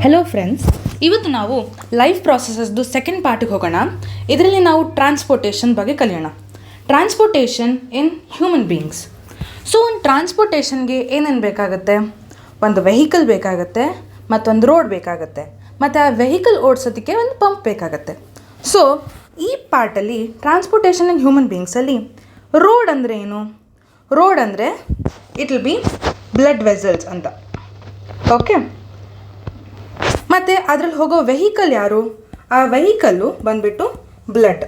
Hello friends, ಇವತ್ತು ನಾವು life ಪ್ರಾಸೆಸಸ್ದು second ಪಾರ್ಟಿಗೆ ಹೋಗೋಣ. ಇದರಲ್ಲಿ ನಾವು ಟ್ರಾನ್ಸ್ಪೋರ್ಟೇಷನ್ ಬಗ್ಗೆ ಕಲಿಯೋಣ. Transportation in human beings. So ಒಂದು ಟ್ರಾನ್ಸ್ಪೋರ್ಟೇಷನ್ಗೆ ಏನೇನು ಬೇಕಾಗುತ್ತೆ? ಒಂದು ವೆಹಿಕಲ್ ಬೇಕಾಗುತ್ತೆ, ಮತ್ತೊಂದು ರೋಡ್ ಬೇಕಾಗುತ್ತೆ, ಮತ್ತು ಆ ವೆಹಿಕಲ್ ಓಡಿಸೋದಕ್ಕೆ ಒಂದು ಪಂಪ್ ಬೇಕಾಗುತ್ತೆ. ಸೊ ಈ ಪಾರ್ಟಲ್ಲಿ ಟ್ರಾನ್ಸ್ಪೋರ್ಟೇಷನ್ ಇನ್ ಹ್ಯೂಮನ್ ಬೀಯಿಂಗ್ಸಲ್ಲಿ ರೋಡ್ ಅಂದರೆ ಏನು? ರೋಡ್ ಅಂದರೆ it will be blood vessels ಅಂತ. ಓಕೆ, ಮತ್ತು ಅದರಲ್ಲಿ ಹೋಗೋ ವೆಹಿಕಲ್ ಯಾರು? ಆ ವೆಹಿಕಲ್ಲು ಬಂದುಬಿಟ್ಟು ಬ್ಲಡ್.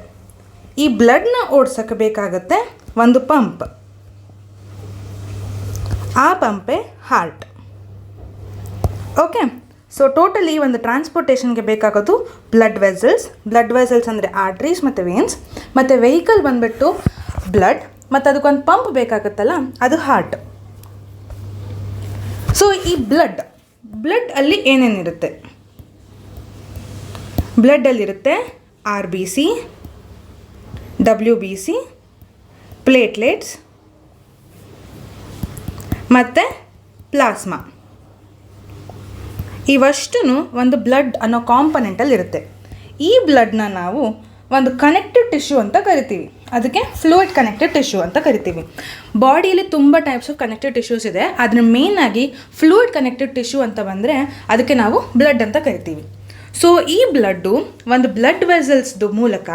ಈ ಬ್ಲಡ್ನ ಓಡ್ಸೋಕ್ಕೆ ಬೇಕಾಗುತ್ತೆ ಒಂದು ಪಂಪ್. ಆ ಪಂಪೇ ಹಾರ್ಟ್. ಓಕೆ, ಸೊ ಟೋಟಲಿ ಒಂದು ಟ್ರಾನ್ಸ್ಪೋರ್ಟೇಷನ್ಗೆ ಬೇಕಾಗೋದು ಬ್ಲಡ್ ವೆಸಲ್ಸ್ ಅಂದರೆ ಆರ್ಟ್ರೀಸ್ ಮತ್ತು ವೇನ್ಸ್, ಮತ್ತು ವೆಹಿಕಲ್ ಬಂದುಬಿಟ್ಟು ಬ್ಲಡ್, ಮತ್ತು ಅದಕ್ಕೊಂದು ಪಂಪ್ ಬೇಕಾಗುತ್ತಲ್ಲ ಅದು ಹಾರ್ಟ್. ಸೊ ಈ ಬ್ಲಡ್ ಅಲ್ಲಿ ಏನೇನಿರುತ್ತೆ? ಬ್ಲಡ್ಡಲ್ಲಿರುತ್ತೆ RBC, WBC, ಪ್ಲೇಟ್ಲೆಟ್ಸ್ ಮತ್ತು ಪ್ಲಾಸ್ಮಾ. ಇವಷ್ಟೂ ಒಂದು ಬ್ಲಡ್ ಅನ್ನೋ ಕಾಂಪೊನೆಂಟಲ್ಲಿರುತ್ತೆ. ಈ ಬ್ಲಡ್ನ ನಾವು ಒಂದು ಕನೆಕ್ಟಿವ್ ಟಿಶ್ಯೂ ಅಂತ ಕರಿತೀವಿ. ಅದಕ್ಕೆ ಫ್ಲೂಯಿಡ್ ಕನೆಕ್ಟಿವ್ ಟಿಶ್ಯೂ ಅಂತ ಕರಿತೀವಿ. ಬಾಡಿಯಲ್ಲಿ ತುಂಬ ಟೈಪ್ಸ್ ಆಫ್ ಕನೆಕ್ಟಿವ್ ಟಿಶ್ಯೂಸ್ ಇದೆ. ಅದನ್ನ ಮೇಯ್ನಾಗಿ ಫ್ಲೂಯಿಡ್ ಕನೆಕ್ಟಿವ್ ಟಿಶ್ಯೂ ಅಂತ ಬಂದರೆ ಅದಕ್ಕೆ ನಾವು ಬ್ಲಡ್ ಅಂತ ಕರಿತೀವಿ. ಸೊ ಈ ಬ್ಲಡ್ಡು ಒಂದು ಬ್ಲಡ್ ವೆಸಲ್ಸ್ದು ಮೂಲಕ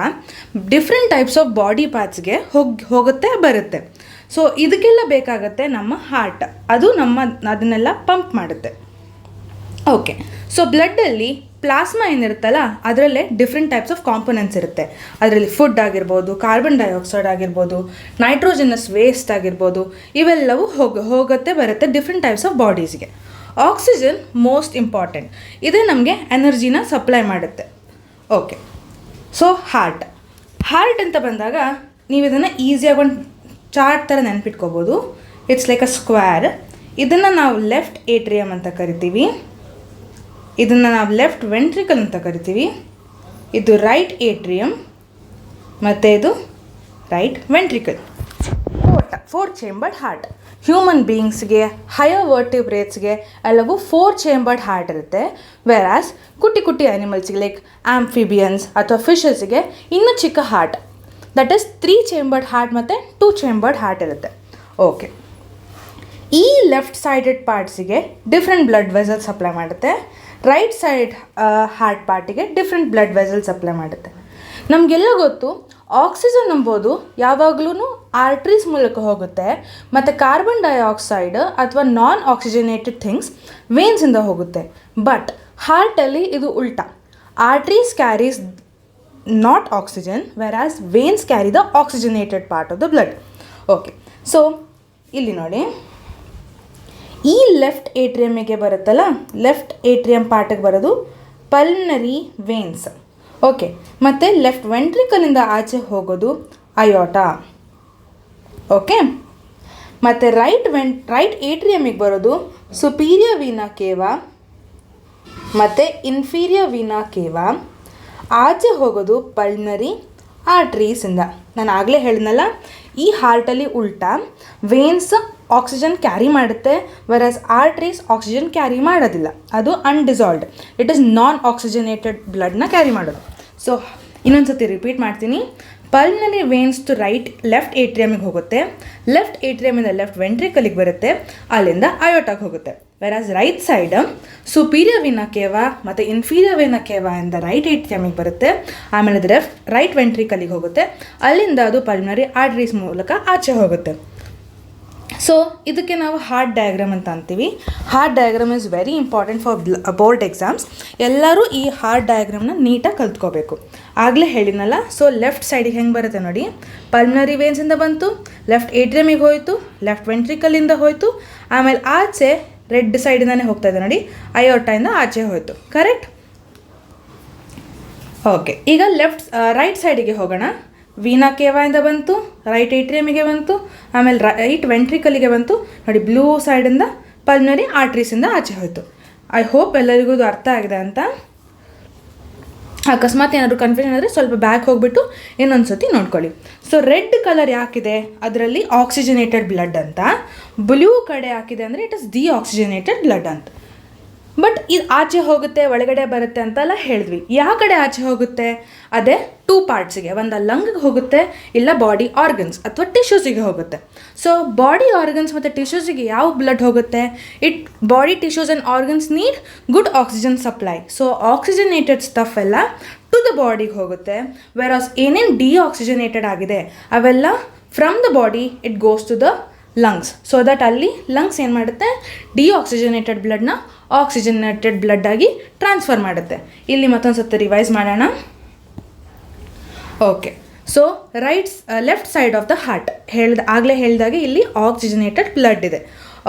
ಡಿಫ್ರೆಂಟ್ ಟೈಪ್ಸ್ ಆಫ್ ಬಾಡಿ ಪಾರ್ಟ್ಸ್ಗೆ ಹೋಗುತ್ತೆ ಬರುತ್ತೆ. ಸೊ ಇದಕ್ಕೆಲ್ಲ ಬೇಕಾಗುತ್ತೆ ನಮ್ಮ ಹಾರ್ಟ್. ಅದು ಅದನ್ನೆಲ್ಲ ಪಂಪ್ ಮಾಡುತ್ತೆ. ಓಕೆ, ಸೊ ಬ್ಲಡ್ಡಲ್ಲಿ ಪ್ಲಾಸ್ಮಾ ಏನಿರುತ್ತಲ್ಲ ಅದರಲ್ಲೇ ಡಿಫ್ರೆಂಟ್ ಟೈಪ್ಸ್ ಆಫ್ ಕಾಂಪೊನೆಂಟ್ಸ್ ಇರುತ್ತೆ. ಅದರಲ್ಲಿ ಫುಡ್ ಆಗಿರ್ಬೋದು, ಕಾರ್ಬನ್ ಡೈಆಕ್ಸೈಡ್ ಆಗಿರ್ಬೋದು, ನೈಟ್ರೋಜನಸ್ ವೇಸ್ಟ್ ಆಗಿರ್ಬೋದು, ಇವೆಲ್ಲವೂ ಹೋಗುತ್ತೆ ಬರುತ್ತೆ ಡಿಫ್ರೆಂಟ್ ಟೈಪ್ಸ್ ಆಫ್ ಬಾಡೀಸ್ಗೆ. Oxygen most important. ಇದೇ ನಮಗೆ ಎನರ್ಜಿನ ಸಪ್ಲೈ ಮಾಡುತ್ತೆ. ಓಕೆ, ಸೊ ಹಾರ್ಟ್ ಅಂತ ಬಂದಾಗ ನೀವು ಇದನ್ನು ಈಸಿಯಾಗಿ ಒಂದು ಚಾರ್ಟ್ ಥರ ನೆನ್ಪಿಟ್ಕೋಬೋದು. It's like a square. ಇದನ್ನು ನಾವು ಲೆಫ್ಟ್ ಏಟ್ರಿಯಮ್ ಅಂತ ಕರಿತೀವಿ. ಇದನ್ನು ನಾವು ಲೆಫ್ಟ್ ವೆಂಟ್ರಿಕಲ್ ಅಂತ ಕರಿತೀವಿ. ಇದು ರೈಟ್ ಏಟ್ರಿಯಮ್ ಮತ್ತು ಇದು right ventricle. Four chambered heart. Human ಬೀಯಿಂಗ್ಸ್ಗೆ, ಹೈಯರ್ ವರ್ಟಿಬ್ರೇಟ್ಸ್ಗೆ ಎಲ್ಲವೂ 4 ಚೇಂಬರ್ಡ್ ಹಾರ್ಟ್ ಇರುತ್ತೆ. ವೆರಾಸ್ ಕುಟ್ಟಿ ಆ್ಯನಿಮಲ್ಸ್ಗೆ ಲೈಕ್ ಆಂಫಿಬಿಯನ್ಸ್ ಅಥವಾ ಫಿಶಸ್ಗೆ ಇನ್ನೂ ಚಿಕ್ಕ heart, that is 3 chambered heart ಮತ್ತು 2 ಚೇಂಬರ್ಡ್ ಹಾರ್ಟ್ ಇರುತ್ತೆ. ಓಕೆ, ಈ ಲೆಫ್ಟ್ ಸೈಡೆಡ್ ಪಾರ್ಟ್ಸಿಗೆ ಡಿಫ್ರೆಂಟ್ ಬ್ಲಡ್ ವೆಸಲ್ ಸಪ್ಲೈ ಮಾಡುತ್ತೆ. ರೈಟ್ ಸೈಡ್ ಹಾರ್ಟ್ ಪಾರ್ಟಿಗೆ ಡಿಫ್ರೆಂಟ್ ಬ್ಲಡ್ ವೆಸಲ್ ಸಪ್ಲೈ ಮಾಡುತ್ತೆ. ನಮಗೆಲ್ಲ ಗೊತ್ತು, ಆಕ್ಸಿಜನ್ ಎಂಬುದು ಯಾವಾಗಲೂ ಆರ್ಟ್ರೀಸ್ ಮೂಲಕ ಹೋಗುತ್ತೆ, ಮತ್ತು ಕಾರ್ಬನ್ ಡೈಆಕ್ಸೈಡ್ ಅಥವಾ ನಾನ್ ಆಕ್ಸಿಜನೇಟೆಡ್ ಥಿಂಗ್ಸ್ ವೇನ್ಸಿಂದ ಹೋಗುತ್ತೆ. ಬಟ್ ಹಾರ್ಟಲ್ಲಿ ಇದು ಉಲ್ಟಾ. Arteries carries not oxygen, versus veins carry the oxygenated part of the blood. Okay, so ಇಲ್ಲಿ ನೋಡಿ, ಈ ಲೆಫ್ಟ್ ಏಟ್ರಿಯಮ್ಮಿಗೆ ಬರುತ್ತಲ್ಲ, ಲೆಫ್ಟ್ ಏಟ್ರಿಯಮ್ ಪಾರ್ಟಿಗೆ ಬರೋದು ಪಲ್ಮನರಿ ವೇನ್ಸ್. ಓಕೆ, ಮತ್ತು ಲೆಫ್ಟ್ ವೆಂಟ್ರಿಕಲಿಂದ ಆಚೆ ಹೋಗೋದು ಅಯೋಟಾ. ಓಕೆ, ಮತ್ತು ರೈಟ್ ಏಟ್ರಿಯಮ್ಮಿಗೆ ಬರೋದು ಸುಪೀರಿಯರ್ ವೀನಾ ಕೇವಾ ಮತ್ತು ಇನ್ಫೀರಿಯರ್ ವೀನಾ ಕೇವಾ. ಆಚೆ ಹೋಗೋದು ಪಲ್ಮನರಿ ಆರ್ಟ್ರೀಸಿಂದ. ನಾನು ಆಗಲೇ ಹೇಳಿದ್ನಲ್ಲ, ಈ ಹಾರ್ಟಲ್ಲಿ ಉಲ್ಟಾ ವೇನ್ಸ್ ಆಕ್ಸಿಜನ್ ಕ್ಯಾರಿ ಮಾಡುತ್ತೆ, ವೆರಸ್ ಆರ್ಟ್ರೀಸ್ ಆಕ್ಸಿಜನ್ ಕ್ಯಾರಿ ಮಾಡೋದಿಲ್ಲ. ಅದು undissolved. It is non oxygenated ಬ್ಲಡ್ನ ಕ್ಯಾರಿ ಮಾಡೋದು. ಸೊ ಇನ್ನೊಂದು ಸತಿ ರಿಪೀಟ್ ಮಾಡ್ತೀನಿ. ಪಲ್ಮನರಿ ವೇನ್ಸ್ ಟು ಲೆಫ್ಟ್ ಏಟ್ರಿಯಮ್ಮಿಗೆ ಹೋಗುತ್ತೆ, ಲೆಫ್ಟ್ ಏಟ್ರಿಯಮಿಂದ ಲೆಫ್ಟ್ ವೆಂಟ್ರಿಕಲಿಗೆ ಬರುತ್ತೆ, ಅಲ್ಲಿಂದ ಅಯೋಟಾಗೆ ಹೋಗುತ್ತೆ. Versus right side superior vena cava ಮತ್ತು ಇನ್ಫೀರಿಯರ್ ವೀನಾ ಕೇವಾ ಇಂದ ರೈಟ್ ಏಟ್ರಿಯಮ್ಮಿಗೆ ಬರುತ್ತೆ, ಆಮೇಲೆ ಅದು ರೈಟ್ ವೆಂಟ್ರಿಕಲಿಗೆ ಹೋಗುತ್ತೆ, ಅಲ್ಲಿಂದ ಅದು ಪಲ್ಮನರಿ ಆರ್ಟರೀಸ್ ಮೂಲಕ ಆಚೆ ಹೋಗುತ್ತೆ. ಸೊ ಇದಕ್ಕೆ ನಾವು ಹಾರ್ಟ್ ಡಯಾಗ್ರಾಮ್ ಅಂತ ಅಂತೀವಿ. Heart diagram is very important for board exams. ಎಲ್ಲರೂ ಈ ಹಾರ್ಟ್ ಡಯಾಗ್ರಾಮ್ನ ನೀಟಾಗಿ ಕಲ್ತ್ಕೋಬೇಕು. ಆಗಲೇ ಹೇಳಿದ್ನಲ್ಲ, ಸೊ ಲೆಫ್ಟ್ ಸೈಡಿಗೆ ಹೆಂಗೆ ಬರುತ್ತೆ ನೋಡಿ, ಪಲ್ಮನರಿ ವೇನ್ಸಿಂದ ಬಂತು, ಲೆಫ್ಟ್ ಏಟ್ರಿಯಮಿಗೆ ಹೋಯಿತು, ಲೆಫ್ಟ್ ವೆಂಟ್ರಿಕಲಿಂದ ಹೋಯಿತು, ಆಮೇಲೆ ಆಚೆ ರೆಡ್ ಸೈಡಿಂದನೇ ಹೋಗ್ತಾ ಇದೆ ನೋಡಿ, ಅಯೋಟಾಯಿಂದ ಆಚೆ ಹೋಯಿತು. ಕರೆಕ್ಟ್? ಓಕೆ, ಈಗ ರೈಟ್ ಸೈಡಿಗೆ ಹೋಗೋಣ. ವೀನಾ ಕೇವಾಯಿಂದ ಬಂತು, ರೈಟ್ ಏಟ್ರಿಯಮಿಗೆ ಬಂತು, ಆಮೇಲೆ ರೈಟ್ ವೆಂಟ್ರಿಕಲಿಗೆ ಬಂತು ನೋಡಿ, ಬ್ಲೂ ಸೈಡಿಂದ ಪಲ್ಮನರಿ ಆರ್ಟ್ರೀಸಿಂದ ಆಚೆ ಹೋಯಿತು. ಐ ಹೋಪ್ ಎಲ್ಲರಿಗೂ ಇದು ಅರ್ಥ ಆಗಿದೆ ಅಂತ. ಅಕಸ್ಮಾತ್ ಏನಾದರೂ ಕನ್ಫ್ಯೂಷನ್ ಆದರೆ ಸ್ವಲ್ಪ ಬ್ಯಾಕ್ ಹೋಗಿಬಿಟ್ಟು ಇನ್ನೊಂದು ಸತಿ ನೋಡ್ಕೊಳ್ಳಿ. ಸೊ ರೆಡ್ ಕಲರ್ ಯಾಕಿದೆ? ಅದರಲ್ಲಿ ಆಕ್ಸಿಜನೇಟೆಡ್ ಬ್ಲಡ್ ಅಂತ. ಬ್ಲೂ ಕಡೆ ಹಾಕಿದೆ ಅಂದರೆ ಇಟ್ ಇಸ್ ಡಿಆಕ್ಸಿಜನೇಟೆಡ್ ಬ್ಲಡ್ ಅಂತ. ಬಟ್ ಇದು ಆಚೆ ಹೋಗುತ್ತೆ ಒಳಗಡೆ ಬರುತ್ತೆ ಅಂತೆಲ್ಲ ಹೇಳಿದ್ವಿ. ಯಾವ ಕಡೆ ಆಚೆ ಹೋಗುತ್ತೆ? ಅದೇ 2 ಪಾರ್ಟ್ಸಿಗೆ, ಒಂದು ಲಂಗ್ಗೆ ಹೋಗುತ್ತೆ, ಇಲ್ಲ ಬಾಡಿ ಆರ್ಗನ್ಸ್ ಅಥವಾ ಟಿಶ್ಯೂಸಿಗೆ ಹೋಗುತ್ತೆ. ಸೊ ಬಾಡಿ ಆರ್ಗನ್ಸ್ ಮತ್ತು ಟಿಶ್ಯೂಸಿಗೆ ಯಾವ ಬ್ಲಡ್ ಹೋಗುತ್ತೆ? Body tissues and organs need good oxygen supply. So oxygenated stuff ಎಲ್ಲ ಟು ದ ಬಾಡಿಗೆ ಹೋಗುತ್ತೆ. ವೆರಾಸ್ ಏನೇನು ಡಿಆಕ್ಸಿಜನೇಟೆಡ್ ಆಗಿದೆ ಅವೆಲ್ಲ from the body it goes to the lungs. So that ಅಲ್ಲಿ ಲಂಗ್ಸ್ ಏನು ಮಾಡುತ್ತೆ? ಡಿಆಕ್ಸಿಜನೇಟೆಡ್ ಬ್ಲಡ್ನ ಆಕ್ಸಿಜನೇಟೆಡ್ ಬ್ಲಡ್ ಆಗಿ ಟ್ರಾನ್ಸ್ಫರ್ ಮಾಡುತ್ತೆ. ಇಲ್ಲಿ ಮತ್ತೊಂದು ಸತಿ ರಿವೈಸ್ ಮಾಡೋಣ. Okay, so left side of the heart ಆಗಲೇ ಹೇಳಿದಾಗೆ ಇಲ್ಲಿ ಆಕ್ಸಿಜನೇಟೆಡ್ ಬ್ಲಡ್ ಇದೆ.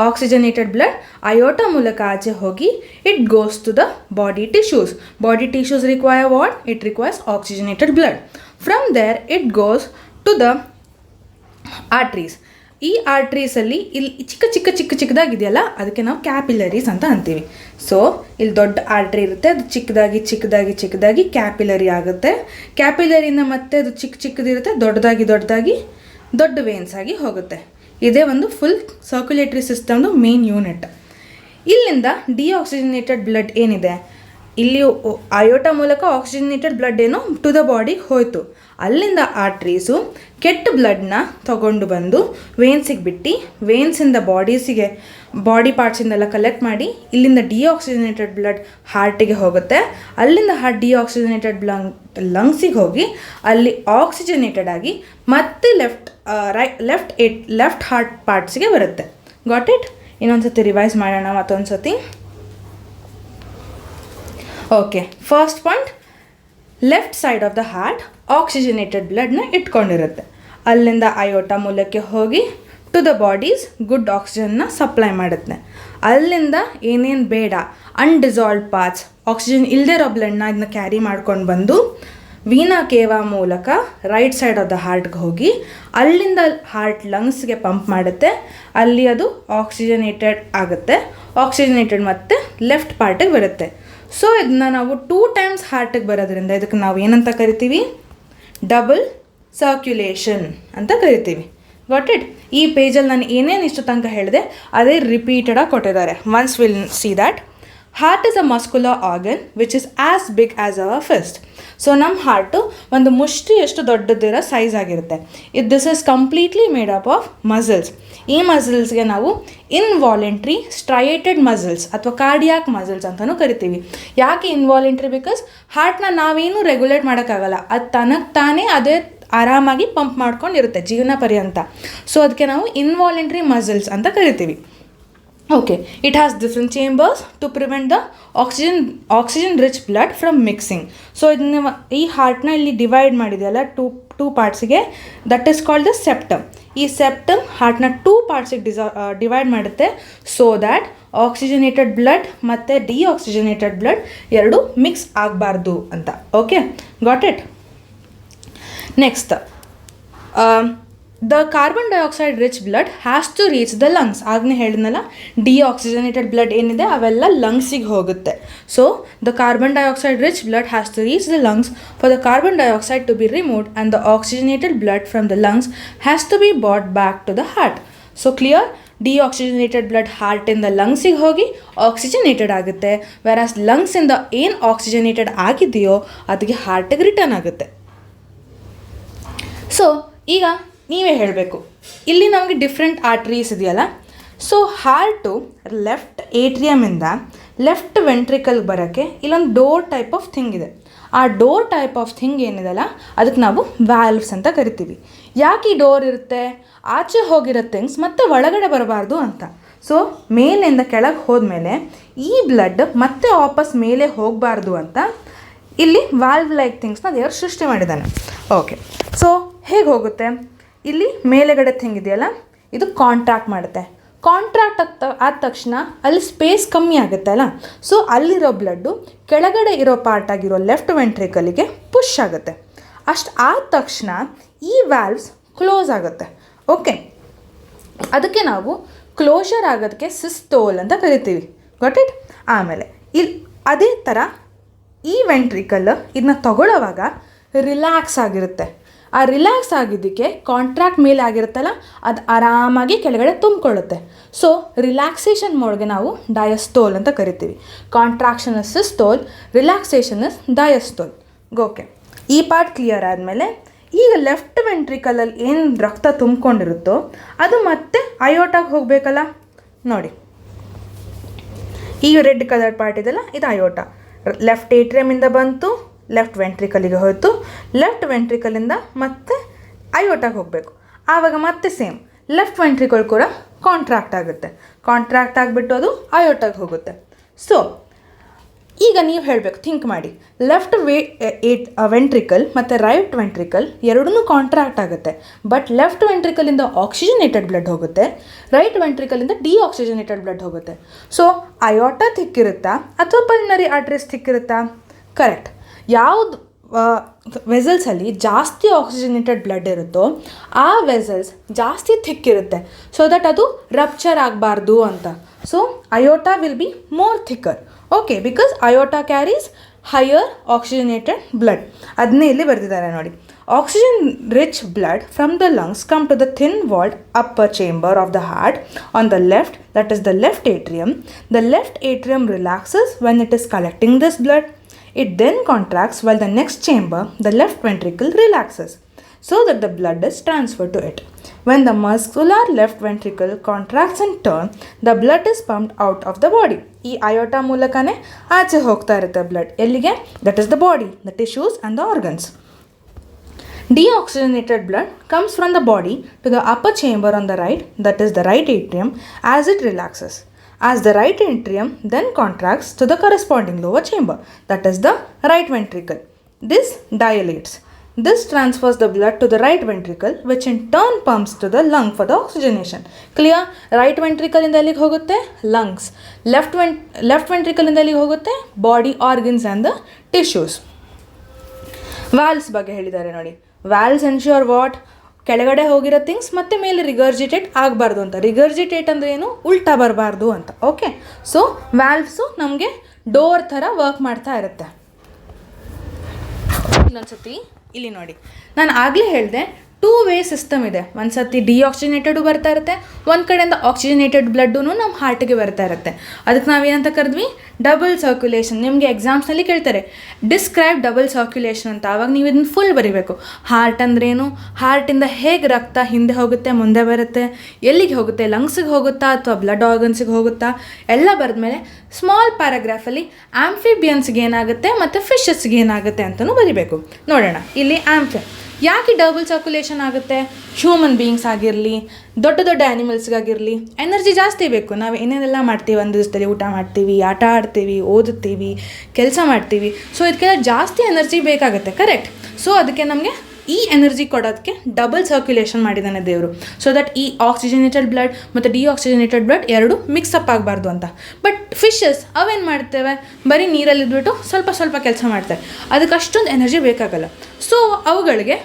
ಆಕ್ಸಿಜನೇಟೆಡ್ ಬ್ಲಡ್ ಅಯೋಟಾ ಮೂಲಕ ಆಚೆ ಹೋಗಿ it goes to the body tissues. Body tissues require what? It requires oxygenated blood. From there it goes to the arteries. ಈ ಆರ್ಟ್ರೀಸಲ್ಲಿ ಇಲ್ಲಿ ಚಿಕ್ಕದಾಗಿದೆಯಲ್ಲ, ಅದಕ್ಕೆ ನಾವು ಕ್ಯಾಪಿಲರೀಸ್ ಅಂತ ಅಂತೀವಿ. ಸೊ ಇಲ್ಲಿ ದೊಡ್ಡ ಆರ್ಟ್ರಿ ಇರುತ್ತೆ, ಅದು ಚಿಕ್ಕದಾಗಿ ಕ್ಯಾಪಿಲರಿ ಆಗುತ್ತೆ. ಕ್ಯಾಪಿಲರಿಯಿಂದ ಮತ್ತೆ ಅದು ಚಿಕ್ಕದಿರುತ್ತೆ, ದೊಡ್ಡ ವೇನ್ಸ್ ಆಗಿ ಹೋಗುತ್ತೆ. ಇದೇ ಒಂದು ಫುಲ್ ಸರ್ಕ್ಯುಲೇಟರಿ ಸಿಸ್ಟಮ್ದು ಮೇನ್ ಯೂನಿಟ್. ಇಲ್ಲಿಂದ ಡಿಆಕ್ಸಿಜನೇಟೆಡ್ ಬ್ಲಡ್ ಏನಿದೆ, ಇಲ್ಲಿ ಅಯೋಟಾ ಮೂಲಕ ಆಕ್ಸಿಜನೇಟೆಡ್ ಬ್ಲಡ್ ಏನೋ ಟು ದ ಬಾಡಿಗೆ ಹೋಯಿತು. ಅಲ್ಲಿಂದ ಆರ್ಟ್ರೀಸು ಕೆಟ್ಟ ಬ್ಲಡ್ನ ತಗೊಂಡು ಬಂದು ವೇನ್ಸಿಗೆ ಬಿಟ್ಟು, ವೇನ್ಸಿಂದ ಬಾಡಿ ಪಾರ್ಟ್ಸಿಂದೆಲ್ಲ ಕಲೆಕ್ಟ್ ಮಾಡಿ ಇಲ್ಲಿಂದ ಡಿಆಕ್ಸಿಜನೇಟೆಡ್ ಬ್ಲಡ್ ಹಾರ್ಟಿಗೆ ಹೋಗುತ್ತೆ. ಅಲ್ಲಿಂದ ಡಿಆಕ್ಸಿಜನೇಟೆಡ್ ಲಂಗ್ಸಿಗೆ ಹೋಗಿ ಅಲ್ಲಿ ಆಕ್ಸಿಜನೇಟೆಡ್ ಆಗಿ ಮತ್ತೆ ಲೆಫ್ಟ್ ಹಾರ್ಟ್ ಪಾರ್ಟ್ಸಿಗೆ ಬರುತ್ತೆ. Got it? ಇನ್ನೊಂದು ಸತಿ ರಿವೈಸ್ ಮಾಡೋಣ ಮತ್ತೊಂದು ಸತಿ. Okay, first point, left side of the heart oxygenated ಬ್ಲಡ್ನ ಇಟ್ಕೊಂಡಿರುತ್ತೆ. ಅಲ್ಲಿಂದ ಅಯೋಟಾ ಮೂಲಕ್ಕೆ ಹೋಗಿ ಟು ದ ಬಾಡೀಸ್ ಗುಡ್ ಆಕ್ಸಿಜನ್ನ ಸಪ್ಲೈ ಮಾಡುತ್ತೆ. ಅಲ್ಲಿಂದ ಏನೇನು ಬೇಡ ಅನ್ಡಿಸಾಲ್ವ್ಡ್ ಪಾರ್ಟ್ಸ್, ಆಕ್ಸಿಜನ್ ಇಲ್ಲದೇ ಇರೋ ಬ್ಲಡ್ನ ಇದನ್ನ ಕ್ಯಾರಿ ಮಾಡ್ಕೊಂಡು ಬಂದು ವೀನಾ ಕೇವಾ ಮೂಲಕ ರೈಟ್ ಸೈಡ್ ಆಫ್ ದ ಹಾರ್ಟ್ಗೆ ಹೋಗಿ ಅಲ್ಲಿಂದ ಹಾರ್ಟ್ ಲಂಗ್ಸ್ಗೆ ಪಂಪ್ ಮಾಡುತ್ತೆ. ಅಲ್ಲಿ ಅದು ಆಕ್ಸಿಜನೇಟೆಡ್ ಆಗುತ್ತೆ. ಆಕ್ಸಿಜನೇಟೆಡ್ ಮತ್ತು ಲೆಫ್ಟ್ ಪಾರ್ಟಿಗೆ ಬರುತ್ತೆ. ಸೊ ಇದನ್ನ ನಾವು 2 ಟೈಮ್ಸ್ ಹಾರ್ಟಿಗೆ ಬರೋದ್ರಿಂದ ಇದಕ್ಕೆ ನಾವು ಏನಂತ ಕರಿತೀವಿ? ಡಬಲ್ ಸರ್ಕ್ಯುಲೇಷನ್ ಅಂತ ಕರಿತೀವಿ. Got it? ಈ ಪೇಜಲ್ಲಿ ನಾನು ಏನೇನು ಇಷ್ಟು ತನಕ ಹೇಳಿದೆ ಅದೇ ರಿಪೀಟೆಡಾಗಿ ಕೊಟ್ಟಿದ್ದಾರೆ. Once will see that heart is a muscular organ which is as big as our fist. So ನಮ್ಮ ಹಾರ್ಟು ಒಂದು ಮುಷ್ಟಿಯಷ್ಟು ದೊಡ್ಡದಿರೋ ಸೈಜ್ ಆಗಿರುತ್ತೆ. This is completely made up of muscles. ಈ ಮಸಲ್ಸ್ಗೆ ನಾವು ಇನ್ವಾಲೆಂಟ್ರಿ ಸ್ಟ್ರೈಯೇಟೆಡ್ ಮಸಲ್ಸ್ ಅಥವಾ ಕಾರ್ಡಿಯಾಕ್ ಮಸಲ್ಸ್ ಅಂತಲೂ ಕರಿತೀವಿ. ಯಾಕೆ ಇನ್ವಾಲೆಂಟ್ರಿ? ಬಿಕಾಸ್ ಹಾರ್ಟ್ನ ನಾವೇನು ರೆಗ್ಯುಲೇಟ್ ಮಾಡೋಕ್ಕಾಗಲ್ಲ, ಅದು ತನಗೆ ತಾನೇ ಅದೇ ಆರಾಮಾಗಿ ಪಂಪ್ ಮಾಡ್ಕೊಂಡಿರುತ್ತೆ ಜೀವನ ಪರ್ಯಂತ. ಸೊ ಅದಕ್ಕೆ ನಾವು ಇನ್ವಾಲೆಂಟ್ರಿ ಮಸಲ್ಸ್ ಅಂತ ಕರಿತೀವಿ. Okay, it has different chambers to prevent the oxygen rich blood from mixing. So ಇದನ್ನ ಈ ಹಾರ್ಟ್ನ ಇಲ್ಲಿ ಡಿವೈಡ್ ಮಾಡಿದೆಯಲ್ಲ ಟೂ ಪಾರ್ಟ್ಸಿಗೆ, that is called the septum. ಈ ಸೆಪ್ಟಮ್ ಹಾರ್ಟ್ನ 2 ಪಾರ್ಟ್ಸಿಗೆ ಡಿವೈಡ್ ಮಾಡುತ್ತೆ. ಸೊ ದ್ಯಾಟ್ ಆಕ್ಸಿಜನೇಟೆಡ್ ಬ್ಲಡ್ ಮತ್ತು ಡಿಆಕ್ಸಿಜನೇಟೆಡ್ ಬ್ಲಡ್ ಎರಡು ಮಿಕ್ಸ್ ಆಗಬಾರ್ದು ಅಂತ. Okay, got it? Next, the carbon dioxide rich blood has to reach the lungs. ಆಗಲೇ ಹೇಳಿದ್ನಲ್ಲ, ಡಿಆಕ್ಸಿಜನೇಟೆಡ್ ಬ್ಲಡ್ ಏನಿದೆ ಅವೆಲ್ಲ ಲಂಗ್ಸಿಗೆ ಹೋಗುತ್ತೆ. So the carbon dioxide rich blood has to reach the lungs for the carbon dioxide to be removed and the oxygenated blood from the lungs has to be brought back to the heart. So clear? Deoxygenated blood ಹಾರ್ಟಿಂದ ಲಂಗ್ಸಿಗೆ ಹೋಗಿ oxygenated ಆಗುತ್ತೆ, ವೆರಾಸ್ ಲಂಗ್ಸಿಂದ ಏನು oxygenated ಆಗಿದೆಯೋ ಅದಕ್ಕೆ ಹಾರ್ಟಿಗೆ return ಆಗುತ್ತೆ. So ಈಗ ನೀವೇ ಹೇಳಬೇಕು, ಇಲ್ಲಿ ನಮಗೆ ಡಿಫ್ರೆಂಟ್ ಆರ್ಟ್ರೀಸ್ ಇದೆಯಲ್ಲ. ಸೊ ಹಾರ್ಟು ಲೆಫ್ಟ್ ಏಟ್ರಿಯಮಿಂದ ಲೆಫ್ಟ್ ವೆಂಟ್ರಿಕಲ್ಗೆ ಬರೋಕ್ಕೆ ಇಲ್ಲೊಂದು ಡೋರ್ ಟೈಪ್ ಆಫ್ ಥಿಂಗ್ ಇದೆ. ಆ ಡೋರ್ ಟೈಪ್ ಆಫ್ ಥಿಂಗ್ ಏನಿದೆಲ್ಲ ಅದಕ್ಕೆ ನಾವು ವ್ಯಾಲ್ವ್ಸ್ ಅಂತ ಕರಿತೀವಿ. ಯಾಕೆ ಈ ಡೋರ್ ಇರುತ್ತೆ? ಆಚೆ ಹೋಗಿರೋ ಥಿಂಗ್ಸ್ ಮತ್ತೆ ಒಳಗಡೆ ಬರಬಾರ್ದು ಅಂತ. ಸೊ ಮೇಲಿಂದ ಕೆಳಗೆ ಹೋದ್ಮೇಲೆ ಈ ಬ್ಲಡ್ ಮತ್ತೆ ವಾಪಸ್ ಮೇಲೆ ಹೋಗಬಾರ್ದು ಅಂತ ಇಲ್ಲಿ ವಾಲ್ವ್ ಲೈಕ್ ಥಿಂಗ್ಸ್ನ ದೇವರು ಸೃಷ್ಟಿ ಮಾಡಿದ್ದಾನೆ. ಓಕೆ, ಸೊ ಹೇಗೆ ಹೋಗುತ್ತೆ? ಇಲ್ಲಿ ಮೇಲೆಗಡೆ ಥಿಂಗ್ ಇದೆಯಲ್ಲ, ಇದು ಕಾಂಟ್ರಾಕ್ಟ್ ಮಾಡುತ್ತೆ. ಕಾಂಟ್ರಾಕ್ಟ್ ಆದ ತಕ್ಷಣ ಅಲ್ಲಿ ಸ್ಪೇಸ್ ಕಮ್ಮಿ ಆಗುತ್ತೆ ಅಲ್ಲ. ಸೊ ಅಲ್ಲಿರೋ ಬ್ಲಡ್ಡು ಕೆಳಗಡೆ ಇರೋ ಪಾರ್ಟ್ ಆಗಿರೋ ಲೆಫ್ಟ್ ವೆಂಟ್ರಿಕಲಿಗೆ ಪುಷ್ ಆಗುತ್ತೆ. ಅಷ್ಟು ಆದ ತಕ್ಷಣ ಈ ವ್ಯಾಲ್ವ್ಸ್ ಕ್ಲೋಸ್ ಆಗುತ್ತೆ. ಓಕೆ, ಅದಕ್ಕೆ ನಾವು ಕ್ಲೋಷರ್ ಆಗೋದಕ್ಕೆ ಸಿಸ್ಟೋಲ್ ಅಂತ ಕರಿತೀವಿ. Got it? ಆಮೇಲೆ ಇಲ್ಲಿ ಅದೇ ಥರ ಈ ವೆಂಟ್ರಿಕಲ್ ಇದನ್ನ ತಗೊಳ್ಳೋವಾಗ ರಿಲ್ಯಾಕ್ಸ್ ಆಗಿರುತ್ತೆ. ಆ ರಿಲ್ಯಾಕ್ಸ್ ಆಗಿದ್ದಕ್ಕೆ ಕಾಂಟ್ರಾಕ್ಟ್ ಮೇಲೆ ಆಗಿರುತ್ತಲ್ಲ ಅದು ಆರಾಮಾಗಿ ಕೆಳಗಡೆ ತುಂಬಿಕೊಳ್ಳುತ್ತೆ. ಸೊ ರಿಲ್ಯಾಕ್ಸೇಷನ್ ಮೋಡ್ಗೆ ನಾವು ಡಯಸ್ಟೋಲ್ ಅಂತ ಕರಿತೀವಿ. Contraction is systole, relaxation is diastole. Okay, ಈ ಪಾರ್ಟ್ ಕ್ಲಿಯರ್ ಆದಮೇಲೆ ಈಗ ಲೆಫ್ಟ್ ವೆಂಟ್ರಿಕಲಲ್ಲಿ ಏನು ರಕ್ತ ತುಂಬಿಕೊಂಡಿರುತ್ತೋ ಅದು ಮತ್ತೆ ಅಯೋಟಾಗಿ ಹೋಗಬೇಕಲ್ಲ. ನೋಡಿ, ಈಗ ರೆಡ್ ಕಲರ್ ಪಾರ್ಟ್ ಇದೆಲ್ಲ ಇದು ಅಯೋಟ. ಲೆಫ್ಟ್ ಏಟ್ರಿಯಮಿಂದ ಬಂತು, ಲೆಫ್ಟ್ ವೆಂಟ್ರಿಕಲಿಗೆ ಹೋಯಿತು, ಲೆಫ್ಟ್ ವೆಂಟ್ರಿಕಲಿಂದ ಮತ್ತೆ ಅಯೋಟಾಗಿ ಹೋಗಬೇಕು. ಆವಾಗ ಮತ್ತೆ ಸೇಮ್ ಲೆಫ್ಟ್ ವೆಂಟ್ರಿಕಲ್ ಕೂಡ ಕಾಂಟ್ರಾಕ್ಟ್ ಆಗುತ್ತೆ. ಕಾಂಟ್ರಾಕ್ಟ್ ಆಗಿಬಿಟ್ಟು ಅದು ಅಯೋಟಾಗಿ ಹೋಗುತ್ತೆ. ಸೊ ಈಗ ನೀವು ಹೇಳಬೇಕು, ಥಿಂಕ್ ಮಾಡಿ, ಲೆಫ್ಟ್ ವೆಂಟ್ರಿಕಲ್ ಮತ್ತು ರೈಟ್ ವೆಂಟ್ರಿಕಲ್ ಎರಡೂ ಕಾಂಟ್ರಾಕ್ಟ್ ಆಗುತ್ತೆ. ಬಟ್ ಲೆಫ್ಟ್ ವೆಂಟ್ರಿಕಲಿಂದ ಆಕ್ಸಿಜನೇಟೆಡ್ ಬ್ಲಡ್ ಹೋಗುತ್ತೆ, ರೈಟ್ ವೆಂಟ್ರಿಕಲಿಂದ ಡಿಆಕ್ಸಿಜನೇಟೆಡ್ ಬ್ಲಡ್ ಹೋಗುತ್ತೆ. ಸೊ ಅಯೋಟ ಥಿಕ್ಕಿರುತ್ತಾ ಅಥವಾ ಪಲ್ಮನರಿ ಆರ್ಟರೀಸ್ ಥಿಕ್ಕಿರುತ್ತಾ? ಕರೆಕ್ಟ್. ಯಾವುದು ವೆಸಲ್ಸಲ್ಲಿ ಜಾಸ್ತಿ ಆಕ್ಸಿಜನೇಟೆಡ್ ಬ್ಲಡ್ ಇರುತ್ತೋ ಆ ವೆಸಲ್ಸ್ ಜಾಸ್ತಿ ಥಿಕ್ಕಿರುತ್ತೆ, ಸೊ ದಟ್ ಅದು ರಪ್ಚರ್ ಆಗಬಾರ್ದು ಅಂತ. So aorta will be more thicker. Okay, because aorta carries higher oxygenated blood. ಅದನ್ನೇ ಇಲ್ಲಿ ಬರೆದಿದ್ದಾರೆ ನೋಡಿ. Oxygen rich blood from the lungs come to the thin walled upper chamber of the heart on the left, that is the left atrium. The left atrium relaxes when it is collecting this blood. It then contracts while the next chamber, the left ventricle, relaxes so that the blood is transferred to it. When the muscular left ventricle contracts in turn, the blood is pumped out of the body. ಈ ಅಯೋಟಾ ಮೂಲಕನೇ ಆಚೆ ಹೋಗ್ತಾ ಇರುತ್ತೆ blood. ಎಲ್ಲಿಗೆ? That is the body, the tissues and the organs. Deoxygenated blood comes from the body to the upper chamber on the right, that is the right atrium, as it relaxes. As the right atrium then contracts to the corresponding lower chamber, that is the right ventricle. This dilates. This transfers the blood to the right ventricle, which in turn pumps to the lung for the oxygenation. Clear? Right ventricle ಇಂದ ಎಲ್ಲಿಗೆ ಹೋಗುತ್ತೆ? lungs. Left ventricle ಇಂದ ಎಲ್ಲಿಗೆ ಹೋಗುತ್ತೆ? body organs and the tissues. Valves ಬಗ್ಗೆ ಹೇಳಿದ್ದಾರೆ ನೋಡಿ. Valves ensure what? ಕೆಳಗಡೆ ಹೋಗಿರೋ ಥಿಂಗ್ಸ್ ಮತ್ತೆ ಮೇಲೆ ರಿಗರ್ಜಿಟೇಟ್ ಆಗಬಾರ್ದು ಅಂತ. ರಿಗರ್ಜಿಟೇಟ್ ಅಂದರೆ ಏನು? ಉಲ್ಟಾ ಬರಬಾರ್ದು ಅಂತ. ಓಕೆ, ಸೊ ವ್ಯಾಲ್ವ್ಸು ನಮಗೆ ಡೋರ್ ಥರ ವರ್ಕ್ ಮಾಡ್ತಾ ಇರುತ್ತೆ. ಇನ್ನೊಂದ್ಸತಿ ಇಲ್ಲಿ ನೋಡಿ, ನಾನು ಆಗಲೇ ಹೇಳಿದೆ 2 ವೇ ಸಿಸ್ಟಮ್ ಇದೆ. ಒಂದು ಸತಿ ಡಿಆಕ್ಸಿಜನೇಟೆಡು ಬರ್ತಾ ಇರುತ್ತೆ, ಒಂದು ಕಡೆಯಿಂದ ಆಕ್ಸಿಜನೇಟೆಡ್ ಬ್ಲಡ್ಡು ನಮ್ಮ ಹಾರ್ಟಿಗೆ ಬರ್ತಾ ಇರುತ್ತೆ. ಅದಕ್ಕೆ ನಾವೇನಂತ ಕರೆದ್ವಿ? Double circulation. ನಿಮಗೆ ಎಕ್ಸಾಮ್ಸ್ನಲ್ಲಿ ಕೇಳ್ತಾರೆ ಡಿಸ್ಕ್ರೈಬ್ ಡಬಲ್ ಸರ್ಕ್ಯುಲೇಷನ್ ಅಂತ. ಆವಾಗ ನೀವು ಇದನ್ನು ಫುಲ್ ಬರೀಬೇಕು. ಹಾರ್ಟ್ ಅಂದ್ರೇನು, ಹಾರ್ಟಿಂದ ಹೇಗೆ ರಕ್ತ ಹಿಂದೆ ಹೋಗುತ್ತೆ ಮುಂದೆ ಬರುತ್ತೆ, ಎಲ್ಲಿಗೆ ಹೋಗುತ್ತೆ, ಲಂಗ್ಸಿಗೆ ಹೋಗುತ್ತಾ ಅಥವಾ ಬ್ಲಡ್ ಆರ್ಗನ್ಸಿಗೆ ಹೋಗುತ್ತಾ, ಎಲ್ಲ ಬರೆದ್ಮೇಲೆ ಸ್ಮಾಲ್ ಪ್ಯಾರಾಗ್ರಾಫಲ್ಲಿ ಆಂಫಿಬಿಯನ್ಸ್ಗೆ ಏನಾಗುತ್ತೆ ಮತ್ತು ಫಿಶಸ್ಗೆ ಏನಾಗುತ್ತೆ ಅಂತಲೂ ಬರೀಬೇಕು. ನೋಡೋಣ ಇಲ್ಲಿ ಯಾಕೆ ಡಬಲ್ ಸರ್ಕ್ಯುಲೇಷನ್ ಆಗುತ್ತೆ? ಹ್ಯೂಮನ್ ಬೀಯಿಂಗ್ಸ್ ಆಗಿರಲಿ, ದೊಡ್ಡ ದೊಡ್ಡ ಆ್ಯನಿಮಲ್ಸ್ಗಾಗಿರಲಿ ಎನರ್ಜಿ ಜಾಸ್ತಿ ಬೇಕು. ನಾವು ಏನೇನೆಲ್ಲ ಮಾಡ್ತೀವಿ, ಒಂದು ದಿವಸದಲ್ಲಿ ಊಟ ಮಾಡ್ತೀವಿ, ಆಟ ಆಡ್ತೀವಿ, ಓದುತ್ತೀವಿ, ಕೆಲಸ ಮಾಡ್ತೀವಿ. ಸೊ ಇದಕ್ಕೆಲ್ಲ ಜಾಸ್ತಿ ಎನರ್ಜಿ ಬೇಕಾಗುತ್ತೆ. ಕರೆಕ್ಟ್. ಸೊ ಅದಕ್ಕೆ ನಮಗೆ ಈ ಎನರ್ಜಿ ಕೊಡೋದಕ್ಕೆ ಡಬಲ್ ಸರ್ಕ್ಯುಲೇಷನ್ ಮಾಡಿದ್ದಾನೆ ದೇವರು, ಸೊ ದಟ್ ಈ ಆಕ್ಸಿಜನೇಟೆಡ್ ಬ್ಲಡ್ ಮತ್ತು ಡಿಆಕ್ಸಿಜನೇಟೆಡ್ ಬ್ಲಡ್ ಎರಡು ಮಿಕ್ಸಪ್ ಆಗಬಾರ್ದು ಅಂತ. ಬಟ್ ಫಿಶಸ್ ಅವೇನು ಮಾಡ್ತೇವೆ? ಬರೀ ನೀರಲ್ಲಿದ್ಬಿಟ್ಟು ಸ್ವಲ್ಪ ಸ್ವಲ್ಪ ಕೆಲಸ ಮಾಡ್ತೇವೆ, ಅದಕ್ಕೆ ಅಷ್ಟೊಂದು ಎನರ್ಜಿ ಬೇಕಾಗಲ್ಲ. ಸೊ ಅವುಗಳಿಗೆ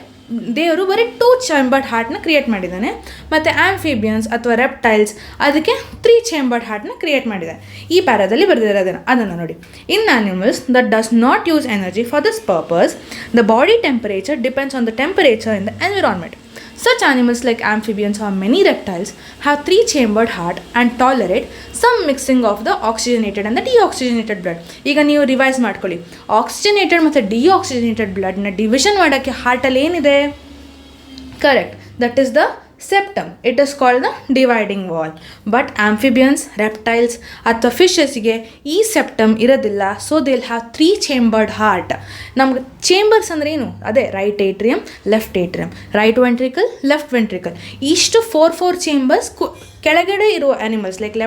ದೇವರು ಬರೀ 2 ಚೇಂಬರ್ಡ್ ಹಾರ್ಟ್ನ ಕ್ರಿಯೇಟ್ ಮಾಡಿದ್ದಾನೆ. ಮತ್ತು ಆಂಫಿಬಿಯನ್ಸ್ ಅಥವಾ ರೆಪ್ಟೈಲ್ಸ್ ಅದಕ್ಕೆ 3 ಚೇಂಬರ್ಡ್ ಹಾರ್ಟ್ನ ಕ್ರಿಯೇಟ್ ಮಾಡಿದ್ದಾನೆ. ಈ ಪ್ಯಾರಾದಲ್ಲಿ ಬರೆದಿದ್ದಾರೆ ಅದನ್ನು ನೋಡಿ. In animals that does not use energy for this purpose, the body temperature depends on the temperature in the environment. Such animals like amphibians or many reptiles have 3 chambered heart and tolerate some mixing of the oxygenated and the deoxygenated blood. ಈಗ ನೀವು revise ಮಾಡ್ಕೊಳ್ಳಿ, oxygenated ಮತ್ತು deoxygenated ಬ್ಲಡ್ನ division ಮಾಡೋಕ್ಕೆ ಹಾರ್ಟಲ್ಲಿ ಏನಿದೆ? Correct, that is the septum. It is called the dividing wall. But amphibians, reptiles ಅಥವಾ ಫಿಶಸ್ಗೆ ಈ septum ಇರೋದಿಲ್ಲ. So they will have 3 chambered heart. ನಮ್ಗೆ ಚೇಂಬರ್ಸ್ ಅಂದರೆ ಏನು? ಅದೇ right ಏಟ್ರಿಯಮ್, left ಏಟ್ರಿಯಮ್, right ventricle, left ventricle. ಇಷ್ಟು 4 ಚೇಂಬರ್ಸ್ ಕೆಳಗಡೆ ಇರುವ ಆ್ಯನಿಮಲ್ಸ್ ಲೈಕ್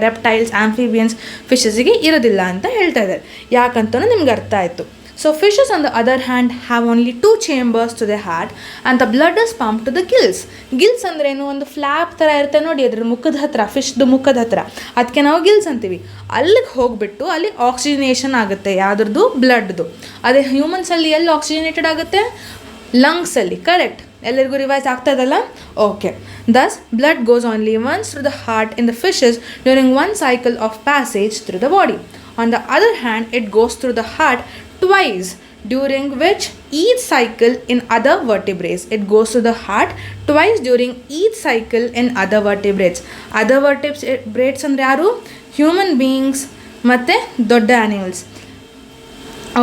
ರೆಪ್ಟೈಲ್ಸ್, ಆಂಫಿಬಿಯನ್ಸ್, ಫಿಶಸ್ಗೆ ಇರೋದಿಲ್ಲ ಅಂತ ಹೇಳ್ತಾ ಇದ್ದಾರೆ. ಯಾಕಂತನೂ ನಿಮ್ಗೆ ಅರ್ಥ ಆಯಿತು. So fishes on the other hand have only 2 chambers to their heart and the blood is pumped to the gills. Gills ಅಂದ್ರೇನು? ಒಂದು ಫ್ಲ್ಯಾಪ್ ಥರ ಇರುತ್ತೆ ನೋಡಿ, ಅದ್ರ ಮುಖದ ಹತ್ರ, ಫಿಶ್ದು ಮುಖದ ಹತ್ರ, ಅದಕ್ಕೆ ನಾವು ಗಿಲ್ಸ್ ಅಂತೀವಿ. ಅಲ್ಲಿಗೆ ಹೋಗಿಬಿಟ್ಟು ಅಲ್ಲಿ ಆಕ್ಸಿಜನೇಷನ್ ಆಗುತ್ತೆ ಯಾವುದ್ರದ್ದು? ಬ್ಲಡ್ದು. ಅದೇ ಹ್ಯೂಮನ್ಸಲ್ಲಿ ಎಲ್ಲಿ ಆಕ್ಸಿಜನೇಟೆಡ್ ಆಗುತ್ತೆ? ಲಂಗ್ಸಲ್ಲಿ. ಕರೆಕ್ಟ್. ಎಲ್ಲರಿಗೂ ರಿವೈಸ್ ಆಗ್ತದಲ್ಲ? Okay. Thus blood goes only once through the heart in the fishes during one cycle of passage through the body. On the other hand, it goes through the heart twice during which each cycle in other vertebrates. It goes to the heart twice during each cycle in other vertebrates. Other vertebrates ಅಂದರೆ ಯಾರು? Human beings ಮತ್ತು ದೊಡ್ಡ animals.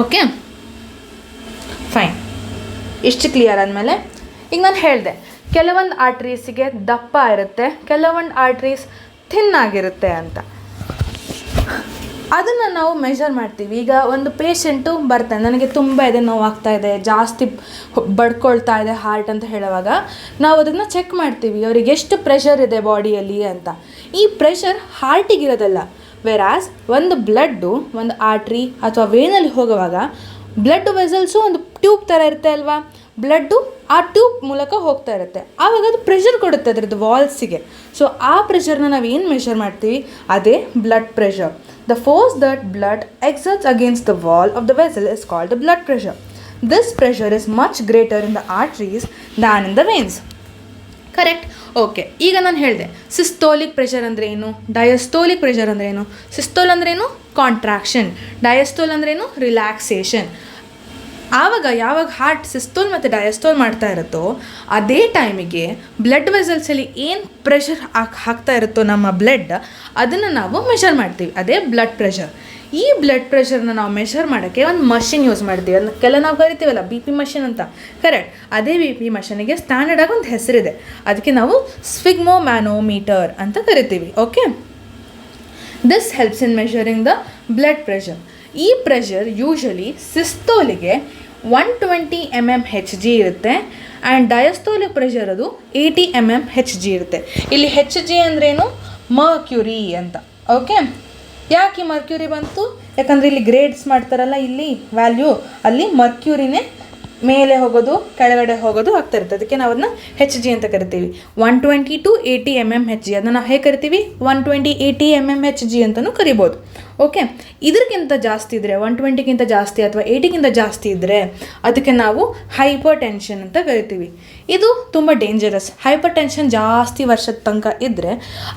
Okay fine. ಇಷ್ಟು clear ಆದಮೇಲೆ ಈಗ ನಾನು ಹೇಳಿದೆ ಕೆಲವೊಂದು ಆರ್ಟ್ರೀಸಿಗೆ ದಪ್ಪ ಇರುತ್ತೆ, ಕೆಲವೊಂದು ಆರ್ಟ್ರೀಸ್ ಥಿನ್ನಾಗಿರುತ್ತೆ ಅಂತ. ಅದನ್ನು ನಾವು ಮೆಷರ್ ಮಾಡ್ತೀವಿ. ಈಗ ಒಂದು ಪೇಷಂಟು ಬರ್ತಾನೆ, ನನಗೆ ತುಂಬ ಇದೆ, ನೋವಾಗ್ತಾ ಇದೆ, ಜಾಸ್ತಿ ಬಡ್ಕೊಳ್ತಾ ಇದೆ ಹಾರ್ಟ್ ಅಂತ ಹೇಳುವಾಗ ನಾವು ಅದನ್ನು ಚೆಕ್ ಮಾಡ್ತೀವಿ, ಅವ್ರಿಗೆ ಎಷ್ಟು ಪ್ರೆಷರ್ ಇದೆ ಬಾಡಿಯಲ್ಲಿ ಅಂತ. ಈ ಪ್ರೆಷರ್ ಹಾರ್ಟಿಗಿರೋದಲ್ಲ. ವೆರಾಸ್ ಒಂದು ಬ್ಲಡ್ಡು ಒಂದು ಆರ್ಟ್ರಿ ಅಥವಾ ವೇನಲ್ಲಿ ಹೋಗುವಾಗ ಬ್ಲಡ್ ವೆಸಲ್ಸು ಒಂದು ಟ್ಯೂಬ್ ಥರ ಇರುತ್ತೆ ಅಲ್ವಾ, ಬ್ಲಡ್ಡು ಆ ಟ್ಯೂಬ್ ಮೂಲಕ ಹೋಗ್ತಾ ಇರುತ್ತೆ. ಆವಾಗ ಅದು ಪ್ರೆಷರ್ ಕೊಡುತ್ತೆ ಅದರದ್ದು ವಾಲ್ಸಿಗೆ. ಸೊ ಆ ಪ್ರೆಷರ್ನ ನಾವು ಏನು ಮೆಷರ್ ಮಾಡ್ತೀವಿ, ಅದೇ blood pressure. The force that blood exerts against the wall of the vessel is called the blood pressure. This pressure is much greater in the arteries than in the veins. Correct? Okay, ಈಗ ನಾನು ಹೇಳಿದೆ systolic pressure ಅಂದರೆ ಏನು, ಡಯಸ್ಟೋಲಿಕ್ pressure ಅಂದರೆ ಏನು. Systole ಅಂದ್ರೇನು? Contraction. ಡಯಸ್ಟೋಲ್ ಅಂದ್ರೇನು? Relaxation. ಯಾವಾಗ ಹಾರ್ಟ್ ಸಿಸ್ಟೋಲ್ ಮತ್ತು ಡಯಸ್ಟೋಲ್ ಮಾಡ್ತಾ ಇರುತ್ತೋ ಅದೇ ಟೈಮಿಗೆ ಬ್ಲಡ್ ವೆಸಲ್ಸಲ್ಲಿ ಏನು ಪ್ರೆಷರ್ ಹಾಕ್ತಾ ಇರುತ್ತೋ ನಮ್ಮ ಬ್ಲಡ್, ಅದನ್ನು ನಾವು ಮೆಷರ್ ಮಾಡ್ತೀವಿ, ಅದೇ ಬ್ಲಡ್ ಪ್ರೆಷರ್. ಈ ಬ್ಲಡ್ ಪ್ರೆಷರ್ನ ನಾವು ಮೆಷರ್ ಮಾಡೋಕ್ಕೆ ಒಂದು ಮಷಿನ್ ಯೂಸ್ ಮಾಡ್ತೀವಿ, ಅದಕ್ಕೆಲ್ಲ ನಾವು ಕರಿತೀವಲ್ಲ BP ಮಷಿನ್ ಅಂತ. ಕರೆಕ್ಟ್? ಅದೇ BP ಮಷಿನಿಗೆ ಸ್ಟ್ಯಾಂಡರ್ಡಾಗಿ ಒಂದು ಹೆಸರಿದೆ, ಅದಕ್ಕೆ ನಾವು ಸ್ಫಿಗ್ಮೋಮ್ಯಾನೋಮೀಟರ್ ಅಂತ ಕರಿತೀವಿ. Okay, this helps in measuring the blood pressure. ಈ ಪ್ರೆಷರ್ ಯೂಶಲಿ ಸಿಸ್ಟೋಲಿಗೆ 120 mmHg ಇರುತ್ತೆ ಆ್ಯಂಡ್ ಡಯಸ್ಟೋಲಿಕ್ ಪ್ರೆಷರ್ ಅದು 80 mmHg ಇರುತ್ತೆ. ಇಲ್ಲಿ HG ಅಂದ್ರೇನು? ಮರ್ಕ್ಯೂರಿ ಅಂತ. ಓಕೆ, ಯಾಕೆ ಮರ್ಕ್ಯೂರಿ ಬಂತು? ಯಾಕಂದರೆ ಇಲ್ಲಿ ಗ್ರೇಡ್ಸ್ ಮಾಡ್ತಾರಲ್ಲ, ಇಲ್ಲಿ ವ್ಯಾಲ್ಯೂ ಅಲ್ಲಿ ಮರ್ಕ್ಯೂರಿನೇ ಮೇಲೆ ಹೋಗೋದು ಕೆಳಗಡೆ ಹೋಗೋದು ಆಗ್ತಾ ಇರುತ್ತೆ, ಅದಕ್ಕೆ ನಾವು ಅದನ್ನ HG ಅಂತ ಕರಿತೀವಿ. 120 to 80 mmHg ಅದನ್ನು ನಾವು ಹೇಗೆ ಕರಿತೀವಿ? 120-80 mmHg ಅಂತಲೂ ಕರಿಬೋದು. ಓಕೆ, ಇದಕ್ಕಿಂತ ಜಾಸ್ತಿ ಇದ್ದರೆ 120ಗಿಂತ ಜಾಸ್ತಿ ಅಥವಾ 80ಗಿಂತ ಜಾಸ್ತಿ ಇದ್ದರೆ ಅದಕ್ಕೆ ನಾವು ಹೈಪರ್ ಟೆನ್ಷನ್ ಅಂತ ಕರಿತೀವಿ. ಇದು ತುಂಬ ಡೇಂಜರಸ್. ಹೈಪರ್ ಟೆನ್ಷನ್ ಜಾಸ್ತಿ ವರ್ಷದ ತನಕ ಇದ್ದರೆ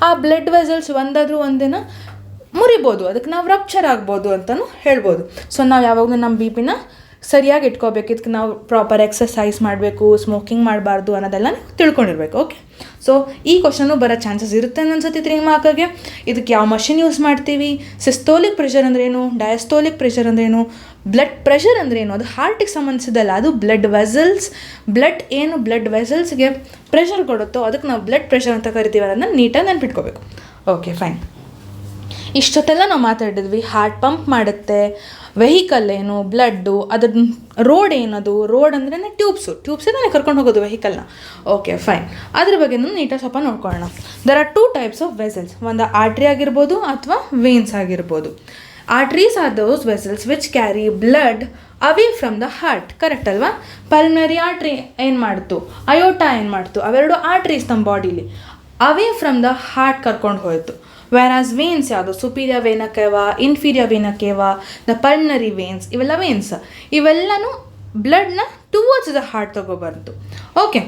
ಆ ಬ್ಲಡ್ ವೆಸಲ್ಸ್ ಒಂದಿನ ಮುರಿಬೋದು, ಅದಕ್ಕೆ ನಾವು ರಪ್ಚರ್ ಆಗ್ಬೋದು ಅಂತಲೂ ಹೇಳ್ಬೋದು. ಸೊ ನಾವು ಯಾವಾಗಲೂ ನಮ್ಮ BP ಸರಿಯಾಗಿ ಇಟ್ಕೋಬೇಕು, ಇದಕ್ಕೆ ನಾವು ಪ್ರಾಪರ್ ಎಕ್ಸಸೈಸ್ ಮಾಡಬೇಕು, ಸ್ಮೋಕಿಂಗ್ ಮಾಡಬಾರ್ದು ಅನ್ನೋದೆಲ್ಲ ತಿಳ್ಕೊಂಡಿರ್ಬೇಕು. ಓಕೆ, ಸೊ ಈ ಕ್ವಶನು ಬರೋ ಚಾನ್ಸಸ್ ಇರುತ್ತೆ ಅನ್ಸುತ್ತೆ 3 ಮಾರ್ಕ್ಗೆ. ಇದಕ್ಕೆ ಯಾವ ಮಷಿನ್ ಯೂಸ್ ಮಾಡ್ತೀವಿ, ಸಿಸ್ಟೋಲಿಕ್ ಪ್ರೆಷರ್ ಅಂದ್ರೇನು, ಡಯಸ್ಟೋಲಿಕ್ ಪ್ರೆಷರ್ ಅಂದ್ರೇನು, ಬ್ಲಡ್ ಪ್ರೆಷರ್ ಅಂದ್ರೇನು, ಅದು ಹಾರ್ಟಿಗೆ ಸಂಬಂಧಿಸಿದಲ್ಲ, ಅದು ಬ್ಲಡ್ ವೆಸಲ್ಸ್. ಬ್ಲಡ್ ವೆಸಲ್ಸ್ಗೆ ಪ್ರೆಷರ್ ಕೊಡುತ್ತೋ ಅದಕ್ಕೆ ನಾವು ಬ್ಲಡ್ ಪ್ರೆಷರ್ ಅಂತ ಕರಿತೀವಿ, ಅದನ್ನು ನೀಟಾಗಿ ನೆನ್ಪಿಟ್ಕೋಬೇಕು. Okay fine. ಇಷ್ಟೊತ್ತೆಲ್ಲ ನಾವು ಮಾತಾಡಿದ್ವಿ, ಹಾರ್ಟ್ ಪಂಪ್ ಮಾಡುತ್ತೆ, ವೆಹಿಕಲ್ ಏನು, ಬ್ಲಡ್ಡು, ಅದ್ರ ರೋಡ್ ಏನದು, ರೋಡ್ ಅಂದ್ರೇ ಟ್ಯೂಬ್ಸೇ ತಾನೇ ಕರ್ಕೊಂಡು ಹೋಗೋದು ವೆಹಿಕಲ್ನ. ಓಕೆ ಫೈನ್, ಅದ್ರ ಬಗ್ಗೆ ನೀಟಾಗಿ ಸ್ವಲ್ಪ ನೋಡ್ಕೊಳ್ಳೋಣ. There are 2 types of vessels. ಒಂದು ಆರ್ಟ್ರಿ ಆಗಿರ್ಬೋದು ಅಥವಾ ವೇನ್ಸ್ ಆಗಿರ್ಬೋದು. Arteries are those vessels which carry blood away from the heart. Correct ಅಲ್ವಾ? ಪಲ್ಮನರಿ ಆರ್ಟ್ರಿ ಏನು ಮಾಡ್ತು, ಅಯೋಟಾ ಏನು ಮಾಡ್ತು, ಅವೆರಡು ಆರ್ಟ್ರೀಸ್ ನಮ್ಮ ಬಾಡಿಲಿ ಅವೇ ಫ್ರಮ್ ದ ಹಾರ್ಟ್ ಕರ್ಕೊಂಡು ಹೋಯಿತು. ವೆರಾಸ್ ವೇನ್ಸ್ ಯಾವುದು, superior vena cava, inferior vena cava, the pulmonary veins, ಇವೆಲ್ಲ ವೇನ್ಸ್. ಇವೆಲ್ಲನೂ ಬ್ಲಡ್ನ ಟುವರ್ಡ್ಸ್ ದ ಹಾರ್ಟ್ ತಗೊಬಾರ್ದು. Okay,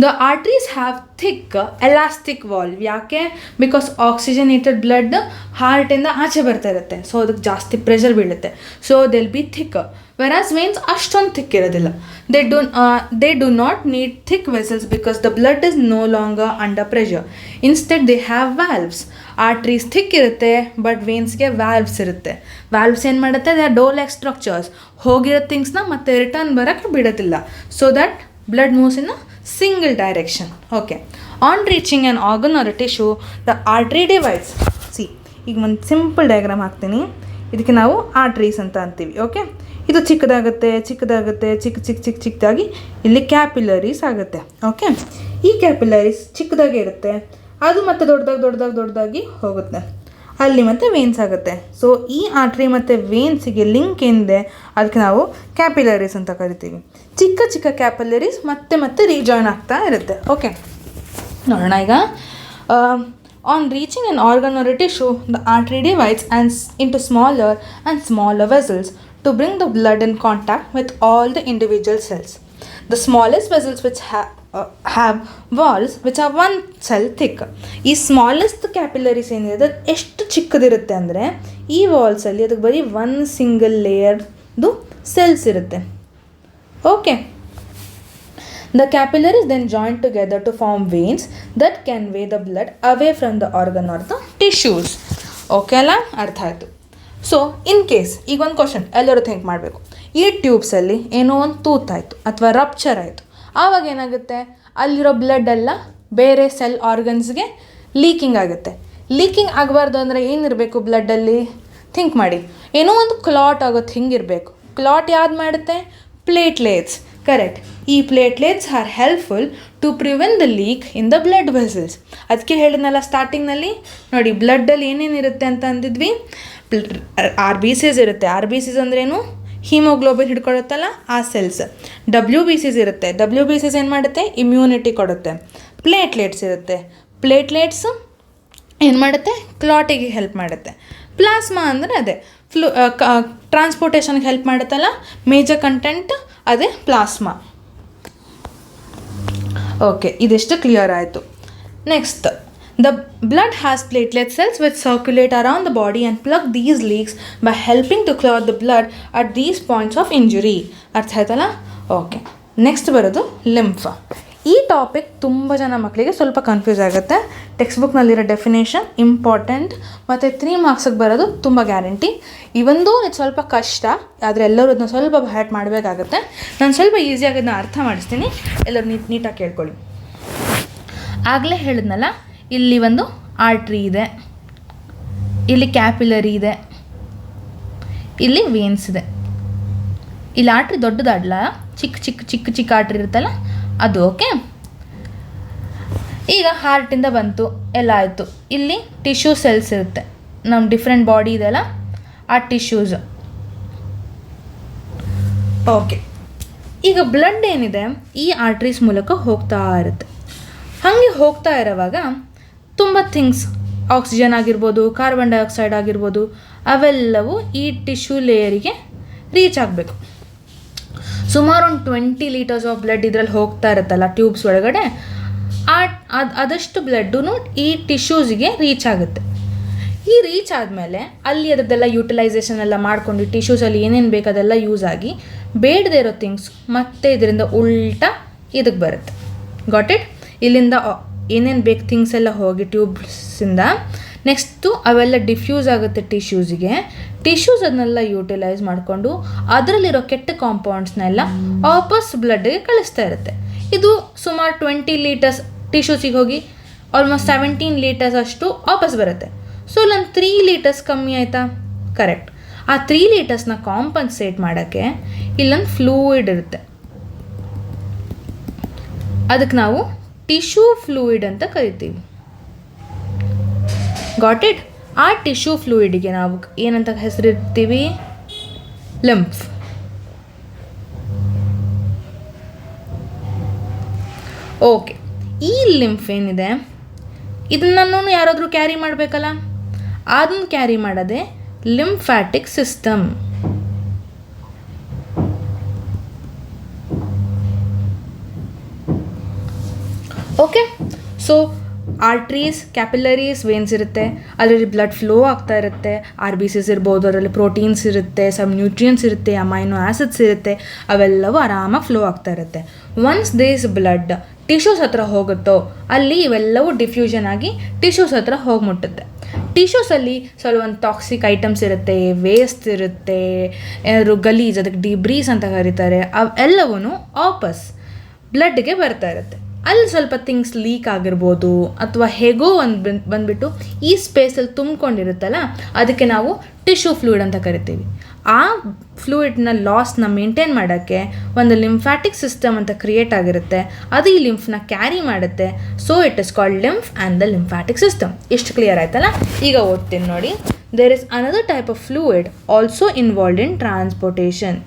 the arteries have thick elastic valve. ಯಾಕೆ? ಬಿಕಾಸ್ ಆಕ್ಸಿಜನೇಟೆಡ್ ಬ್ಲಡ್ ಹಾರ್ಟಿಂದ ಆಚೆ ಬರ್ತಾ ಇರುತ್ತೆ, ಸೊ ಅದಕ್ಕೆ ಜಾಸ್ತಿ ಪ್ರೆಷರ್ ಬೀಳುತ್ತೆ, so they'll be thick. Versus veins ಅಷ್ಟೊಂದು ಥಿಕ್ ಇರೋದಿಲ್ಲ. They do not need thick vessels because the blood is no longer under pressure. Instead they have valves. Arteries thick ಇರುತ್ತೆ, ಬಟ್ ವೇನ್ಸ್ಗೆ ವ್ಯಾಲ್ವ್ಸ್ ಇರುತ್ತೆ. Valves ಏನು ಮಾಡುತ್ತೆ? They are door like structures. ಹೋಗಿರೋ ಥಿಂಗ್ಸ್ನ ಮತ್ತೆ return ಬರೋಕ್ಕೆ ಬಿಡೋದಿಲ್ಲ, so that blood moves in a single direction. Okay, on reaching an organ or a tissue, the artery divides. See, ಈಗ ಒಂದು ಸಿಂಪಲ್ ಡಯಾಗ್ರಾಮ್ ಹಾಕ್ತೀನಿ, ಇದಕ್ಕೆ ನಾವು ಆರ್ಟ್ರೀಸ್ ಅಂತ ಅಂತೀವಿ. ಓಕೆ, ಇದು ಚಿಕ್ಕದಾಗುತ್ತೆ ಚಿಕ್ಕದಾಗಿ ಇಲ್ಲಿ ಕ್ಯಾಪಿಲರೀಸ್ ಆಗುತ್ತೆ. ಓಕೆ, ಈ ಕ್ಯಾಪಿಲರೀಸ್ ಚಿಕ್ಕದಾಗಿ ಇರುತ್ತೆ, ಅದು ಮತ್ತೆ ದೊಡ್ಡದಾಗಿ ಹೋಗುತ್ತೆ, ಅಲ್ಲಿ ಮತ್ತೆ ವೇನ್ಸ್ ಆಗುತ್ತೆ. ಸೊ ಈ ಆರ್ಟ್ರಿ ಮತ್ತು ವೇನ್ಸಿಗೆ ಲಿಂಕ್ ಏನಿದೆ ಅದಕ್ಕೆ ನಾವು ಕ್ಯಾಪಿಲರೀಸ್ ಅಂತ ಕರಿತೀವಿ. ಚಿಕ್ಕ ಕ್ಯಾಪಿಲರೀಸ್ ಮತ್ತೆ ರೀಜಾಯ್ನ್ ಆಗ್ತಾ ಇರುತ್ತೆ. ಓಕೆ, ನೋಡೋಣ ಈಗ. On reaching an organ or a tissue, the artery divides into smaller and smaller vessels to bring the blood in contact with all the individual cells. The smallest vessels which have walls which are 1 cell thick. ಈ smallest capillaries ಏನಿದೆ ಅದು ಎಷ್ಟು ಚಿಕ್ಕದಿರುತ್ತೆ ಅಂದರೆ ಈ ವಾಲ್ಸಲ್ಲಿ ಅದಕ್ಕೆ ಬರೀ 1 single layer cells ಇರುತ್ತೆ. Okay, the capillaries then join together to form veins that convey the blood away from the organ or the tissues. Okay ಅಲ್ಲ, ಅರ್ಥ ಆಯಿತು. ಸೊ ಇನ್ ಕೇಸ್ ಈಗ ಒಂದು ಕ್ವಶನ್ ಎಲ್ಲರೂ ಥಿಂಕ್ ಮಾಡಬೇಕು. ಈ ಟ್ಯೂಬ್ಸಲ್ಲಿ ಏನೋ ಒಂದು ತೂತಾಯಿತು ಅಥವಾ ರಪ್ಚರ್ ಆಯಿತು, ಆವಾಗ ಏನಾಗುತ್ತೆ, ಅಲ್ಲಿರೋ ಬ್ಲಡ್ ಎಲ್ಲ ಬೇರೆ ಸೆಲ್ ಆರ್ಗನ್ಸ್ಗೆ ಲೀಕಿಂಗ್ ಆಗುತ್ತೆ. ಲೀಕಿಂಗ್ ಆಗಬಾರ್ದು ಅಂದರೆ ಏನಿರಬೇಕು ಬ್ಲಡ್ಡಲ್ಲಿ? ಥಿಂಕ್ ಮಾಡಿ, ಏನೋ ಒಂದು ಕ್ಲಾಟ್ ಆಗೋದು ಹಿಂಗಿರಬೇಕು. ಕ್ಲಾಟ್ ಯಾವ್ದು ಮಾಡುತ್ತೆ? ಪ್ಲೇಟ್ಲೆಟ್ಸ್. ಕರೆಕ್ಟ್. ಈ platelets are helpful to prevent the leak in the blood vessels. ಅದಕ್ಕೆ ಹೇಳಿದ್ನಲ್ಲ ಸ್ಟಾರ್ಟಿಂಗ್ನಲ್ಲಿ, ನೋಡಿ ಬ್ಲಡ್ಡಲ್ಲಿ ಏನೇನಿರುತ್ತೆ ಅಂತ ಅಂದಿದ್ವಿ. ಆರ್ ಬಿ ಸಿಸ್ ಇರುತ್ತೆ. ಆರ್ ಬಿ ಸಿಸ್ ಅಂದ್ರೇನು? ಹೀಮೋಗ್ಲೋಬಿನ್ ಹಿಡ್ಕೊಳುತ್ತಲ್ಲ ಆ ಸೆಲ್ಸ್. ಡಬ್ಲ್ಯೂ ಬಿ ಸಿಸ್ ಇರುತ್ತೆ. ಡಬ್ಲ್ಯೂ ಬಿ ಸಿಸ್ ಏನು ಮಾಡುತ್ತೆ? ಇಮ್ಯುನಿಟಿ ಕೊಡುತ್ತೆ. ಪ್ಲೇಟ್ಲೆಟ್ಸ್ ಇರುತ್ತೆ. ಪ್ಲೇಟ್ಲೆಟ್ಸ್ ಏನು ಮಾಡುತ್ತೆ? ಕ್ಲಾಟಿಗೆ ಹೆಲ್ಪ್ ಮಾಡುತ್ತೆ. ಪ್ಲಾಸ್ಮಾ ಅಂದರೆ ಅದೇ ಟ್ರಾನ್ಸ್ಪೋರ್ಟೇಷನ್ಗೆ ಹೆಲ್ಪ್ ಮಾಡುತ್ತಲ್ಲ, ಮೇಜರ್ ಕಂಟೆಂಟ್ ಅದೇ ಪ್ಲಾಸ್ಮಾ. ಓಕೆ, ಇದಿಷ್ಟು ಕ್ಲಿಯರ್ ಆಯಿತು. Next, the blood has platelet cells which circulate around the body and plug these leaks by helping to clot the blood at these points of injury. ಅರ್ಥ ಆಯ್ತಲ್ಲ? Okay, next ಬರೋದು lymph. ಈ topic ತುಂಬ ಜನ ಮಕ್ಕಳಿಗೆ ಸ್ವಲ್ಪ confuse ಆಗುತ್ತೆ. Text ಬುಕ್ನಲ್ಲಿರೋ definition important ಮತ್ತು 3 ಮಾರ್ಕ್ಸಿಗೆ ಬರೋದು ತುಂಬ ಗ್ಯಾರಂಟಿ. ಇವೊಂದು ಇದು ಸ್ವಲ್ಪ ಕಷ್ಟ, ಆದರೆ ಎಲ್ಲರೂ ಅದನ್ನ ಸ್ವಲ್ಪ ಹ್ಯಾಟ್ ಮಾಡಬೇಕಾಗತ್ತೆ. ನಾನು ಸ್ವಲ್ಪ ಈಸಿಯಾಗಿ ಅದನ್ನ ಅರ್ಥ ಮಾಡಿಸ್ತೀನಿ, ಎಲ್ಲರೂ ನೀಟಾಗಿ ಕೇಳ್ಕೊಳ್ಳಿ. ಆಗಲೇ ಹೇಳಿದ್ನಲ್ಲ, ಇಲ್ಲಿ ಒಂದು ಆರ್ಟ್ರಿ ಇದೆ, ಇಲ್ಲಿ ಕ್ಯಾಪಿಲರಿ ಇದೆ, ಇಲ್ಲಿ ವೇನ್ಸ್ ಇದೆ. ಇಲ್ಲಿ ಆರ್ಟ್ರಿ ದೊಡ್ಡದಾಡಲ್ಲ, ಚಿಕ್ಕ ಚಿಕ್ಕ ಚಿಕ್ಕ ಚಿಕ್ಕ ಆರ್ಟ್ರಿ ಇರುತ್ತಲ್ಲ ಅದು. ಓಕೆ, ಈಗ ಹಾರ್ಟಿಂದ ಬಂತು, ಎಲ್ಲ ಆಯಿತು. ಇಲ್ಲಿ ಟಿಶ್ಯೂ ಸೆಲ್ಸ್ ಇರುತ್ತೆ, ನಮ್ಮ ಡಿಫ್ರೆಂಟ್ ಬಾಡಿ ಇದೆಲ್ಲ ಆ ಟಿಶ್ಯೂಸ್. ಓಕೆ, ಈಗ ಬ್ಲಡ್ ಏನಿದೆ ಈ ಆರ್ಟ್ರೀಸ್ ಮೂಲಕ ಹೋಗ್ತಾ ಇರುತ್ತೆ. ಹಾಗೆ ಹೋಗ್ತಾ ಇರೋವಾಗ ತುಂಬ ಥಿಂಗ್ಸ್, ಆಕ್ಸಿಜನ್ ಆಗಿರ್ಬೋದು, ಕಾರ್ಬನ್ ಡೈಆಕ್ಸೈಡ್ ಆಗಿರ್ಬೋದು, ಅವೆಲ್ಲವೂ ಈ ಟಿಶ್ಯೂ ಲೇಯರಿಗೆ ರೀಚ್ ಆಗಬೇಕು. ಸುಮಾರು ಒಂದು 20 ಲೀಟರ್ಸ್ ಆಫ್ ಬ್ಲಡ್ ಇದರಲ್ಲಿ ಹೋಗ್ತಾ ಇರುತ್ತಲ್ಲ ಟ್ಯೂಬ್ಸ್ ಒಳಗಡೆ, ಅದಷ್ಟು ಬ್ಲಡ್ಡು ಈ ಟಿಶ್ಯೂಸ್ಗೆ ರೀಚ್ ಆಗುತ್ತೆ. ಈ ರೀಚ್ ಆದಮೇಲೆ ಅಲ್ಲಿ ಅದರದ್ದೆಲ್ಲ ಯೂಟಿಲೈಸೇಷನ್ ಎಲ್ಲ ಮಾಡ್ಕೊಂಡು ಟಿಶ್ಯೂಸಲ್ಲಿ ಏನೇನು ಬೇಕು ಅದೆಲ್ಲ ಯೂಸ್ ಆಗಿ ಬೇಡದೇ ಇರೋ ಥಿಂಗ್ಸ್ ಮತ್ತೆ ಇದರಿಂದ ಉಲ್ಟಾ ಇದಕ್ಕೆ ಬರುತ್ತೆ. Got it? ಇಲ್ಲಿಂದ ಏನೇನು ಬೇಕು ಥಿಂಗ್ಸ್ ಎಲ್ಲ ಹೋಗಿ ಟ್ಯೂಬ್ಸಿಂದ ನೆಕ್ಸ್ಟು ಅವೆಲ್ಲ ಡಿಫ್ಯೂಸ್ ಆಗುತ್ತೆ ಟಿಶ್ಯೂಸ್ಗೆ. ಟಿಶ್ಯೂಸ್ ಅದನ್ನೆಲ್ಲ ಯೂಟಿಲೈಸ್ ಮಾಡಿಕೊಂಡು ಅದರಲ್ಲಿರೋ ಕೆಟ್ಟ ಕಾಂಪೌಂಡ್ಸ್ನೆಲ್ಲ ವಾಪಸ್ ಬ್ಲಡ್ಗೆ ಕಳಿಸ್ತಾ ಇರುತ್ತೆ. ಇದು ಸುಮಾರು 20 ಲೀಟರ್ಸ್ ಟಿಶ್ಯೂಸಿಗೆ ಹೋಗಿ ಆಲ್ಮೋಸ್ಟ್ 17 ಲೀಟರ್ಸ್ ಅಷ್ಟು ವಾಪಸ್ ಬರುತ್ತೆ. ಸೊ ಇಲ್ಲೊಂದು 3 ಲೀಟರ್ಸ್ ಕಮ್ಮಿ ಆಯಿತಾ? ಕರೆಕ್ಟ್. ಆ 3 ಲೀಟರ್ಸ್ನ ಕಾಂಪನ್ಸೇಟ್ ಮಾಡೋಕ್ಕೆ ಇಲ್ಲೊಂದು ಫ್ಲೂಯಿಡ್ ಇರುತ್ತೆ, ಅದಕ್ಕೆ ನಾವು ಟಿಶ್ಯೂ ಫ್ಲೂಯಿಡ್ ಅಂತ ಕರಿತೀವಿ. Got it? ಆ ಟಿಶ್ಯೂ ಫ್ಲೂಯಿಡ್ಗೆ ನಾವು ಏನಂತ ಹೆಸರಿರ್ತೀವಿ? ಲಿಂಫ್. ಓಕೆ, ಈ ಲಿಂಫ್ ಏನಿದೆ ಇದನ್ನು ಯಾರಾದರೂ ಕ್ಯಾರಿ ಮಾಡಬೇಕಲ್ಲ, ಅದನ್ನು ಕ್ಯಾರಿ ಮಾಡೋದೇ lymphatic system. Okay, so arteries, capillaries, veins ಇರುತ್ತೆ, ಅದರಲ್ಲಿ ಬ್ಲಡ್ ಫ್ಲೋ ಆಗ್ತಾ ಇರುತ್ತೆ. ಆರ್ ಬಿ ಸಿಸ್ ಇರ್ಬೋದು, ಅದರಲ್ಲಿ ಪ್ರೋಟೀನ್ಸ್ ಇರುತ್ತೆ, ಸಮ್ ನ್ಯೂಟ್ರಿಯನ್ಸ್ ಇರುತ್ತೆ, ಅಮೈನೋ ಆ್ಯಸಿಡ್ಸ್ ಇರುತ್ತೆ, ಅವೆಲ್ಲವೂ ಆರಾಮಾಗಿ ಫ್ಲೋ ಆಗ್ತಾ ಇರುತ್ತೆ. ಒನ್ಸ್ ದಿಸ್ ಬ್ಲಡ್ ಟಿಶ್ಯೂಸ್ ಹತ್ರ ಹೋಗುತ್ತೋ ಅಲ್ಲಿ ಇವೆಲ್ಲವೂ ಡಿಫ್ಯೂಷನ್ ಆಗಿ ಟಿಶ್ಯೂಸ್ ಹತ್ರ ಹೋಗಿ ಮುಟ್ಟುತ್ತೆ. ಟಿಶ್ಯೂಸಲ್ಲಿ ಸ್ವಲ್ಪ ಒಂದು ಟಾಕ್ಸಿಕ್ ಐಟಮ್ಸ್ ಇರುತ್ತೆ, ವೇಸ್ಟ್ ಇರುತ್ತೆ, ಏನಾದರೂ ಗಲೀಜ್, ಅದಕ್ಕೆ ಡಿಬ್ರೀಸ್ ಅಂತ ಕರೀತಾರೆ, ಅವೆಲ್ಲವೂ ವಾಪಸ್ ಬ್ಲಡ್ಗೆ ಬರ್ತಾ ಇರುತ್ತೆ. ಅಲ್ಲಿ ಸ್ವಲ್ಪ ಥಿಂಗ್ಸ್ ಲೀಕ್ ಆಗಿರ್ಬೋದು ಅಥವಾ ಹೇಗೋ ಒಂದು ಬಂದುಬಿಟ್ಟು ಈ ಸ್ಪೇಸಲ್ಲಿ ತುಂಬಿಕೊಂಡಿರುತ್ತಲ್ಲ, ಅದಕ್ಕೆ ನಾವು ಟಿಶ್ಯೂ ಫ್ಲೂಯಿಡ್ ಅಂತ ಕರಿತೀವಿ. ಆ ಫ್ಲೂಯಿಡ್ನ ಲಾಸ್ನ ಮೇಂಟೈನ್ ಮಾಡೋಕ್ಕೆ ಒಂದು ಲಿಂಫ್ಯಾಟಿಕ್ ಸಿಸ್ಟಮ್ ಅಂತ ಕ್ರಿಯೇಟ್ ಆಗಿರುತ್ತೆ, ಅದು ಈ ಲಿಂಫ್ನ ಕ್ಯಾರಿ ಮಾಡುತ್ತೆ. So it is called lymph and the lymphatic system. ಇಷ್ಟು ಕ್ಲಿಯರ್ ಆಯ್ತಲ್ಲ? ಈಗ ಓದ್ತೀನಿ ನೋಡಿ. There is another type of fluid also involved in transportation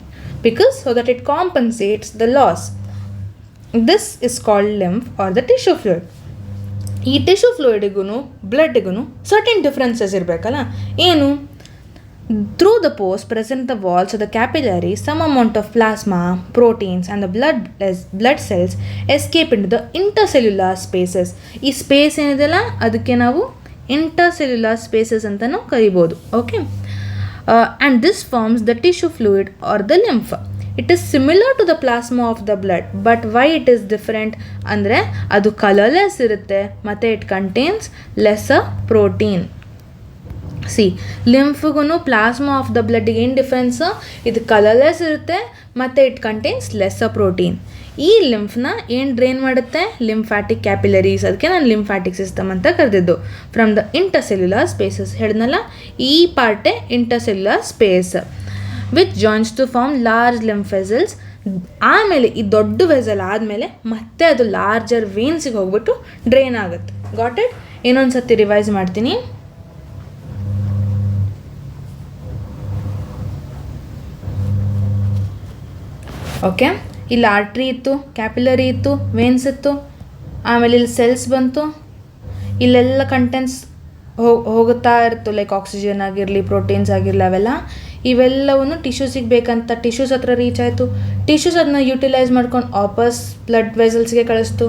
because so that it compensates the loss. This is called lymph or the tissue fluid. ಈ tissue ಫ್ಲೂಯಿಡಿಗೂ ಬ್ಲಡ್ಡಿಗೂ certain differences ಇರಬೇಕಲ್ಲ. ಏನು? Through the pores present the walls of the capillary, some amount of plasma, proteins and the blood cells escape into the intercellular spaces. ಈ space ಏನಿದೆಯಲ್ಲ ಅದಕ್ಕೆ ನಾವು intercellular spaces ಅಂತಲೂ ಕರಿಬೋದು. Okay, and this forms the tissue fluid or the lymph. It is similar to the plasma of the blood, but why it is different ಅಂದರೆ ಅದು colourless ಇರುತ್ತೆ ಮತ್ತು it contains lesser protein. See ಲಿಂಫ್ಗೂ plasma of the ಬ್ಲಡ್ಗೆ ಏನು difference? ಇದು colourless ಇರುತ್ತೆ ಮತ್ತು ಇಟ್ ಕಂಟೇನ್ಸ್ ಲೆಸ್ಸರ್ ಪ್ರೋಟೀನ್. ಈ ಲಿಂಫ್ನ ಏನು ಡ್ರೈನ್ ಮಾಡುತ್ತೆ? Lymphatic capillaries. ಅದಕ್ಕೆ ನಾನು ಲಿಂಫ್ಯಾಟಿಕ್ ಸಿಸ್ಟಮ್ ಅಂತ ಕರೆದಿದ್ದು. ಫ್ರಮ್ ದ ಇಂಟರ್ಸೆಲ್ಯುಲರ್ ಸ್ಪೇಸಸ್ ಹೇಳಿದ್ನಲ್ಲ, ಈ ಪಾರ್ಟೇ intercellular space which joins to form large lymph vessels. ಆಮೇಲೆ ಈ ದೊಡ್ಡ ವೆಸಲ್ ಆದಮೇಲೆ ಮತ್ತೆ ಅದು ಲಾರ್ಜರ್ ವೇನ್ಸಿಗೆ ಹೋಗ್ಬಿಟ್ಟು ಡ್ರೈನ್ ಆಗುತ್ತೆ. Got it? ಇನ್ನೊಂದು ಸತಿ ರಿವೈಸ್ ಮಾಡ್ತೀನಿ. ಓಕೆ, ಇಲ್ಲಿ ಆರ್ಟ್ರಿ ಇತ್ತು, ಕ್ಯಾಪಿಲರಿ ಇತ್ತು, ವೇನ್ಸ್ ಇತ್ತು, ಆಮೇಲೆ ಇಲ್ಲಿ ಸೆಲ್ಸ್ ಬಂತು, ಇಲ್ಲೆಲ್ಲ ಕಂಟೆಂಟ್ಸ್ ಹೋಗುತ್ತಾ ಇತ್ತು, ಲೈಕ್ ಆಕ್ಸಿಜನ್ ಆಗಿರಲಿ, ಪ್ರೋಟೀನ್ಸ್ ಆಗಿರಲಿ, ಇವೆಲ್ಲವನ್ನು ಟಿಶ್ಯೂಸಿಗೆ ಬೇಕಂತ ಟಿಶ್ಯೂಸ್ ಹತ್ರ ರೀಚ್ ಆಯಿತು. ಟಿಶ್ಯೂಸ್ ಅದನ್ನ ಯೂಟಿಲೈಸ್ ಮಾಡ್ಕೊಂಡು ವಾಪಸ್ ಬ್ಲಡ್ ವೆಸಲ್ಸ್ಗೆ ಕಳಿಸ್ತು.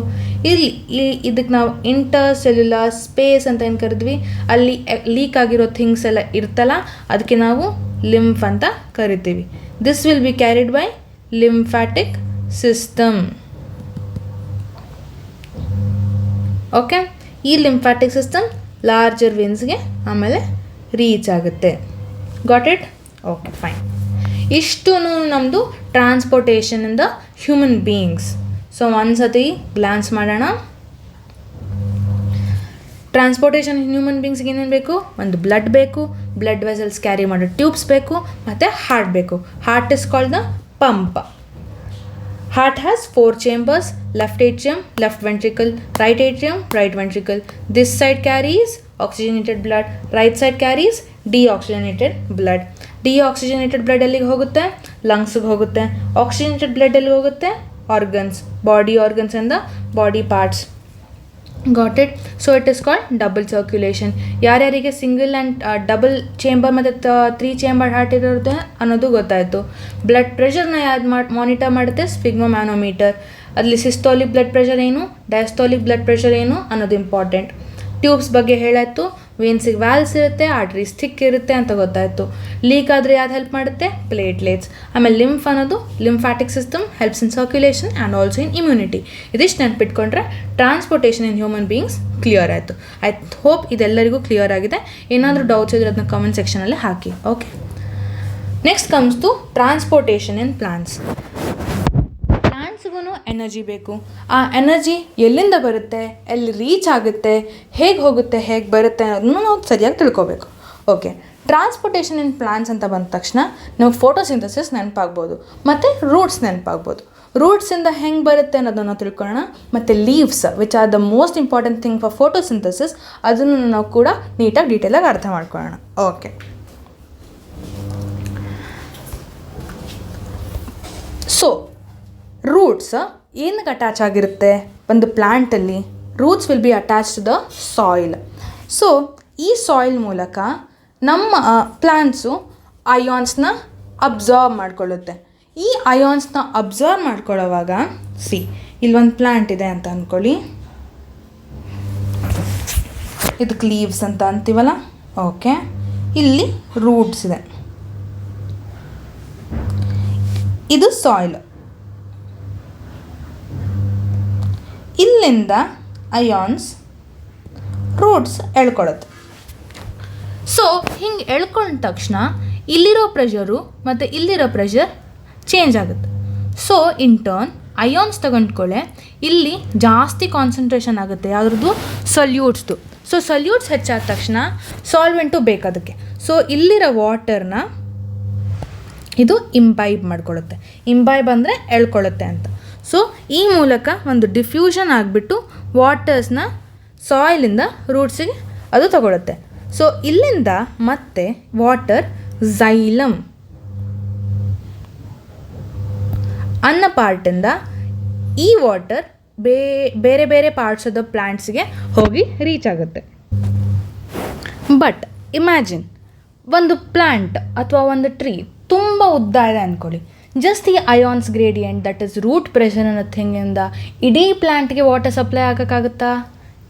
ಇದಕ್ಕೆ ನಾವು ಇಂಟರ್ಸೆಲ್ಯುಲರ್ ಸ್ಪೇಸ್ ಅಂತ ಏನು ಕರೆದ್ವಿ, ಅಲ್ಲಿ ಲೀಕ್ ಆಗಿರೋ ಥಿಂಗ್ಸ್ ಎಲ್ಲ ಇರ್ತಲ್ಲ, ಅದಕ್ಕೆ ನಾವು ಲಿಂಫ್ ಅಂತ ಕರಿತೀವಿ. This will be carried by lymphatic system. Okay, ಈ ಲಿಂಫ್ಯಾಟಿಕ್ ಸಿಸ್ಟಮ್ ಲಾರ್ಜರ್ ವೇನ್ಸ್ಗೆ ಆಮೇಲೆ ರೀಚ್ ಆಗುತ್ತೆ. Got it? Okay, fine. ಇಷ್ಟು ನಮ್ಮದು transportation in the human beings. So ಒಂದ್ಸತಿ ಗ್ಲಾನ್ಸ್ ಮಾಡೋಣ. ಟ್ರಾನ್ಸ್ಪೋರ್ಟೇಷನ್ ಇನ್ ಹ್ಯೂಮನ್ ಬೀಯಿಂಗ್ಸ್ಗೆ ಏನೇನು ಬೇಕು? ಒಂದು ಬ್ಲಡ್ ಬೇಕು, ಬ್ಲಡ್ ವೆಸಲ್ಸ್ ಕ್ಯಾರಿ ಮಾಡೋ ಟ್ಯೂಬ್ಸ್ ಬೇಕು, ಮತ್ತು ಹಾರ್ಟ್ ಬೇಕು. Heart is called the pump. Heart has 4 chambers: left atrium, left ventricle, right atrium, right ventricle. This side carries oxygenated blood, right side carries deoxygenated blood. Deoxygenated blood ಎಲ್ಲಿಗೆ ಹೋಗುತ್ತೆ? ಲಂಗ್ಸ್ಗೆ ಹೋಗುತ್ತೆ. Oxygenated blood ಎಲ್ಲಿಗೆ ಹೋಗುತ್ತೆ? Organs, body organs and the body parts. Got it? So it is called double circulation. ಯಾರ್ಯಾರಿಗೆ single and double chamber ಮತ್ತು 3 chamber heart ಇರುತ್ತೆ ಅನ್ನೋದು ಗೊತ್ತಾಯಿತು. ಬ್ಲಡ್ ಪ್ರೆಷರ್ನ ಯಾವ್ದು ಮಾನಿಟರ್ ಮಾಡುತ್ತೆ? ಸ್ಪಿಗ್ಮೋಮ್ಯಾನೋಮೀಟರ್. ಅಲ್ಲಿ ಸಿಸ್ಟೋಲಿಕ್ ಬ್ಲಡ್ ಪ್ರೆಷರ್ ಏನು, ಡಯಾಸ್ಟೋಲಿಕ್ ಬ್ಲಡ್ ಪ್ರೆಷರ್ ಏನು ಅನ್ನೋದು ಇಂಪಾರ್ಟೆಂಟ್. ಟ್ಯೂಬ್ಸ್ ಬಗ್ಗೆ ಹೇಳಾಯಿತು. ವೇನ್ಸಿಗೆ ವ್ಯಾಲ್ಸ್ ಇರುತ್ತೆ, ಆರ್ಟ್ರೀಸ್ ಥಿಕ್ ಇರುತ್ತೆ ಅಂತ ಗೊತ್ತಾಯಿತು. ಲೀಕ್ ಆದರೆ ಯಾವ್ದು ಹೆಲ್ಪ್ ಮಾಡುತ್ತೆ? ಪ್ಲೇಟ್ಲೆಟ್ಸ್. ಆಮೇಲೆ ಲಿಂಫ್ ಅನ್ನೋದು lymphatic system helps in circulation and also in immunity. ಇದಿಷ್ಟು ನೆನ್ಪಿಟ್ಕೊಂಡ್ರೆ transportation in human beings clear ಆಯಿತು. ಐ ಹೋಪ್ ಇದೆಲ್ಲರಿಗೂ ಕ್ಲಿಯರ್ ಆಗಿದೆ. ಏನಾದರೂ ಡೌಟ್ಸ್ ಇದ್ರೆ ಅದನ್ನ ಕಾಮೆಂಟ್ ಸೆಕ್ಷನಲ್ಲಿ ಹಾಕಿ. Okay, next comes to transportation in plants. ಪ್ಲಾಂಟ್ಸ್ಗೂ ಎನರ್ಜಿ ಬೇಕು. ಆ ಎನರ್ಜಿ ಎಲ್ಲಿಂದ ಬರುತ್ತೆ, ಎಲ್ಲಿ ರೀಚ್ ಆಗುತ್ತೆ, ಹೇಗೆ ಹೋಗುತ್ತೆ, ಹೇಗೆ ಬರುತ್ತೆ ಅನ್ನೋದನ್ನು ನಾವು ಸರಿಯಾಗಿ ತಿಳ್ಕೊಬೇಕು. ಓಕೆ, ಟ್ರಾನ್ಸ್ಪೋರ್ಟೇಷನ್ ಇನ್ ಪ್ಲಾಂಟ್ಸ್ ಅಂತ ಬಂದ ತಕ್ಷಣ ನಮಗೆ ಫೋಟೋಸಿಂಥಸಿಸ್ ನೆನಪಾಗ್ಬೋದು ಮತ್ತು ರೂಟ್ಸ್ ನೆನಪಾಗ್ಬೋದು. ರೂಟ್ಸಿಂದ ಹೆಂಗೆ ಬರುತ್ತೆ ಅನ್ನೋದನ್ನು ತಿಳ್ಕೊಳ್ಳೋಣ. ಮತ್ತು leaves which are the most important thing for photosynthesis, ಅದನ್ನು ನಾವು ಕೂಡ ನೀಟಾಗಿ ಡೀಟೇಲಾಗಿ ಅರ್ಥ ಮಾಡ್ಕೊಳ್ಳೋಣ. ಓಕೆ, ಸೊ ರೂಟ್ಸ್ ಏನಕ್ಕೆ ಅಟ್ಯಾಚ್ ಆಗಿರುತ್ತೆ ಒಂದು ಪ್ಲ್ಯಾಂಟಲ್ಲಿ? Roots will be attach to the soil. So ಈ ಸಾಯಿಲ್ ಮೂಲಕ ನಮ್ಮ ಪ್ಲಾಂಟ್ಸು ಅಯಾನ್ಸ್ನ ಅಬ್ಸಾರ್ಬ್ ಮಾಡ್ಕೊಳ್ಳುತ್ತೆ. ಈ ಅಯಾನ್ಸ್ನ ಅಬ್ಸಾರ್ಬ್ ಮಾಡ್ಕೊಳ್ಳೋವಾಗ ಇಲ್ಲಿ ಒಂದು ಪ್ಲ್ಯಾಂಟ್ ಇದೆ ಅಂತ ಅಂದ್ಕೊಳ್ಳಿ. ಇದಕ್ಕೆ ಲೀವ್ಸ್ ಅಂತ ಅಂತೀವಲ್ಲ. ಓಕೆ, ಇಲ್ಲಿ ರೂಟ್ಸ್ ಇದೆ. ಇದು ಸಾಯಿಲ್. ಇಲ್ಲಿಂದ ಅಯಾನ್ಸ್ ರೂಟ್ಸ್ ಎಳ್ಕೊಳ್ಳುತ್ತೆ. ಸೊ ಹಿಂಗೆ ಎಳ್ಕೊಂಡ ತಕ್ಷಣ ಇಲ್ಲಿರೋ ಪ್ರೆಷರು ಮತ್ತು ಇಲ್ಲಿರೋ ಪ್ರೆಷರ್ ಚೇಂಜ್ ಆಗುತ್ತೆ. ಸೊ ಇನ್ ಟರ್ನ್ ಅಯಾನ್ಸ್ ತಗೊಂಡ್ಕೊಳ್ಳೆ ಇಲ್ಲಿ ಜಾಸ್ತಿ ಕಾನ್ಸಂಟ್ರೇಷನ್ ಆಗುತ್ತೆ ಯಾವುದ್ರದ್ದು? ಸೊಲ್ಯೂಟ್ಸ್ದು. ಸೊ ಸೊಲ್ಯೂಟ್ಸ್ ಹೆಚ್ಚಾದ ತಕ್ಷಣ ಸಾಲ್ವೆಂಟು ಬೇಕದಕ್ಕೆ. ಸೊ ಇಲ್ಲಿರೋ ವಾಟರ್ನ ಇದು ಇಂಬೈಬ್ ಮಾಡ್ಕೊಳ್ಳುತ್ತೆ. ಇಂಬೈಬ್ ಅಂದರೆ ಎಳ್ಕೊಳ್ಳುತ್ತೆ ಅಂತ. ಸೊ ಈ ಮೂಲಕ ಒಂದು ಡಿಫ್ಯೂಷನ್ ಆಗಿಬಿಟ್ಟು ವಾಟರ್ಸ್ನ ಸಾಯಿಲಿಂದ ರೂಟ್ಸಿಗೆ ಅದು ತಗೊಳುತ್ತೆ. ಸೊ ಇಲ್ಲಿಂದ ಮತ್ತೆ ವಾಟರ್ ಝೈಲಮ್ ಅನ್ನೋ ಪಾರ್ಟಿಂದ ಈ ವಾಟರ್ ಬೇರೆ ಬೇರೆ ಪಾರ್ಟ್ಸ್ ಆಫ್ ದ ಪ್ಲ್ಯಾಂಟ್ಸ್ಗೆ ಹೋಗಿ ರೀಚ್ ಆಗುತ್ತೆ. ಬಟ್ ಇಮ್ಯಾಜಿನ್ ಒಂದು ಪ್ಲ್ಯಾಂಟ್ ಅಥವಾ ಒಂದು ಟ್ರೀ ತುಂಬ ಉದ್ದ ಇದೆ ಅಂದ್ಕೊಳ್ಳಿ. ಜಸ್ಟ್ ಈ ions gradient that is root pressure ಅನ್ನೋ ಥಿಂಗಿಂದ ಇಡೀ ಪ್ಲ್ಯಾಂಟ್ಗೆ ವಾಟರ್ ಸಪ್ಲೈ ಆಗೋಕ್ಕಾಗುತ್ತಾ?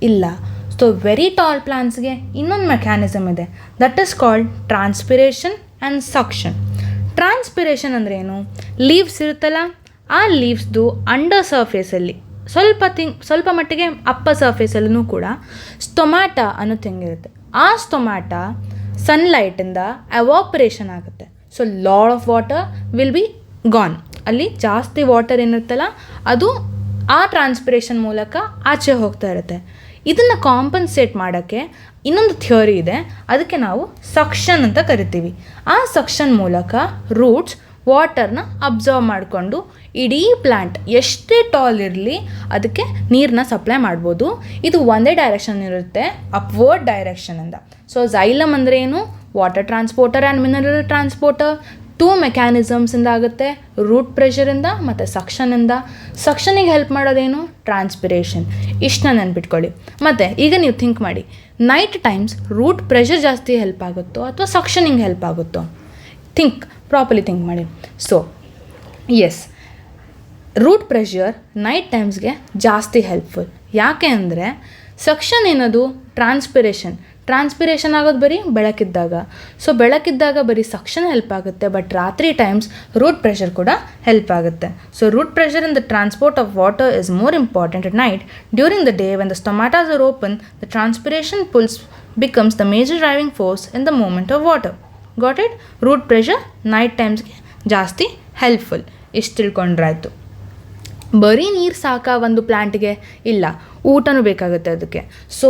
ಇಲ್ಲ. ಸೊ ವೆರಿ ಟಾಲ್ ಪ್ಲಾಂಟ್ಸ್ಗೆ ಇನ್ನೊಂದು ಮೆಕ್ಯಾನಿಸಮ್ ಇದೆ, that is called transpiration and suction. Transpiration ಅಂದರೆ ಏನು? ಲೀವ್ಸ್ ಇರುತ್ತಲ್ಲ, ಆ ಲೀವ್ಸ್ದು ಅಂಡರ್ ಸರ್ಫೇಸಲ್ಲಿ ಸ್ವಲ್ಪ ಮಟ್ಟಿಗೆ ಅಪ್ಪರ್ ಸರ್ಫೇಸಲ್ಲೂ ಕೂಡ ಸ್ಟೊಮ್ಯಾಟ ಅನ್ನೋ ತೆಂಗಿರುತ್ತೆ. ಆ ಸ್ಟೊಮ್ಯಾಟ ಸನ್ಲೈಟಿಂದ ಎವಾಪರೇಷನ್ ಆಗುತ್ತೆ. So lot of water will be gone. ಅಲ್ಲಿ ಜಾಸ್ತಿ ವಾಟರ್ ಏನಿರುತ್ತಲ್ಲ ಅದು ಆ ಟ್ರಾನ್ಸ್ಪಿರೇಷನ್ ಮೂಲಕ ಆಚೆ ಹೋಗ್ತಾ ಇರುತ್ತೆ. ಇದನ್ನು ಕಾಂಪನ್ಸೇಟ್ ಮಾಡೋಕ್ಕೆ ಇನ್ನೊಂದು ಥಿಯರಿ ಇದೆ, ಅದಕ್ಕೆ ನಾವು ಸಕ್ಷನ್ ಅಂತ ಕರಿತೀವಿ. ಆ ಸಕ್ಷನ್ ಮೂಲಕ ರೂಟ್ಸ್ ವಾಟರ್ನ ಅಬ್ಸರ್ವ್ ಮಾಡಿಕೊಂಡು ಇಡೀ ಪ್ಲ್ಯಾಂಟ್ ಎಷ್ಟೇ ಟಾಲ್ ಇರಲಿ ಅದಕ್ಕೆ ನೀರನ್ನ ಸಪ್ಲೈ ಮಾಡ್ಬೋದು. ಇದು ಒಂದೇ ಡೈರೆಕ್ಷನ್ ಇರುತ್ತೆ, ಅಪ್ವರ್ಡ್ ಡೈರೆಕ್ಷನಿಂದ. ಸೊ ಝೈಲಮ್ ಅಂದರೆ ಏನು? Water transporter and mineral transporter. 2 ಮೆಕ್ಯಾನಿಸಮ್ಸಿಂದ ಆಗುತ್ತೆ, ರೂಟ್ ಪ್ರೆಷರಿಂದ ಮತ್ತು ಸಕ್ಷನಿಂದ. ಸಕ್ಷನಿಗೆ ಹೆಲ್ಪ್ ಮಾಡೋದೇನು? ಟ್ರಾನ್ಸ್ಪಿರೇಷನ್. ಇಷ್ಟನ್ನ ನೆನ್ಪಿಟ್ಕೊಳ್ಳಿ. ಮತ್ತು ಈಗ ನೀವು ಥಿಂಕ್ ಮಾಡಿ, ನೈಟ್ ಟೈಮ್ಸ್ ರೂಟ್ ಪ್ರೆಷರ್ ಜಾಸ್ತಿ ಹೆಲ್ಪ್ ಆಗುತ್ತೋ ಅಥವಾ ಸಕ್ಷನಿಗೆ ಹೆಲ್ಪ್ ಆಗುತ್ತೋ? ಪ್ರಾಪರ್ಲಿ ಥಿಂಕ್ ಮಾಡಿ. So yes, root pressure night ಟೈಮ್ಸ್ಗೆ ಜಾಸ್ತಿ ಹೆಲ್ಪ್ಫುಲ್. ಯಾಕೆ ಅಂದರೆ ಸಕ್ಷನ್ ಏನದು? ಟ್ರಾನ್ಸ್ಪಿರೇಷನ್ ಆಗೋದು ಬರೀ ಬೆಳಕಿದ್ದಾಗ. ಸೊ ಬೆಳಕಿದ್ದಾಗ ಬರೀ ಸಕ್ಷನ್ ಹೆಲ್ಪ್ ಆಗುತ್ತೆ, ಬಟ್ ರಾತ್ರಿ ಟೈಮ್ಸ್ ರೂಟ್ ಪ್ರೆಷರ್ ಕೂಡ ಹೆಲ್ಪ್ ಆಗುತ್ತೆ. So root pressure in the transport of water is more important at night. During the day, when the stomatas are open, the transpiration pulse becomes the major driving force in the movement of water. Got it? Root pressure night ಟೈಮ್ಸ್ಗೆ ಜಾಸ್ತಿ helpful. ಇಷ್ಟು ತಿಳ್ಕೊಂಡ್ರಾಯ್ತು. ಬರೀ ನೀರು ಸಾಕಾ ಒಂದು ಪ್ಲ್ಯಾಂಟ್ಗೆ? ಇಲ್ಲ, ಊಟನೂ ಬೇಕಾಗುತ್ತೆ ಅದಕ್ಕೆ. So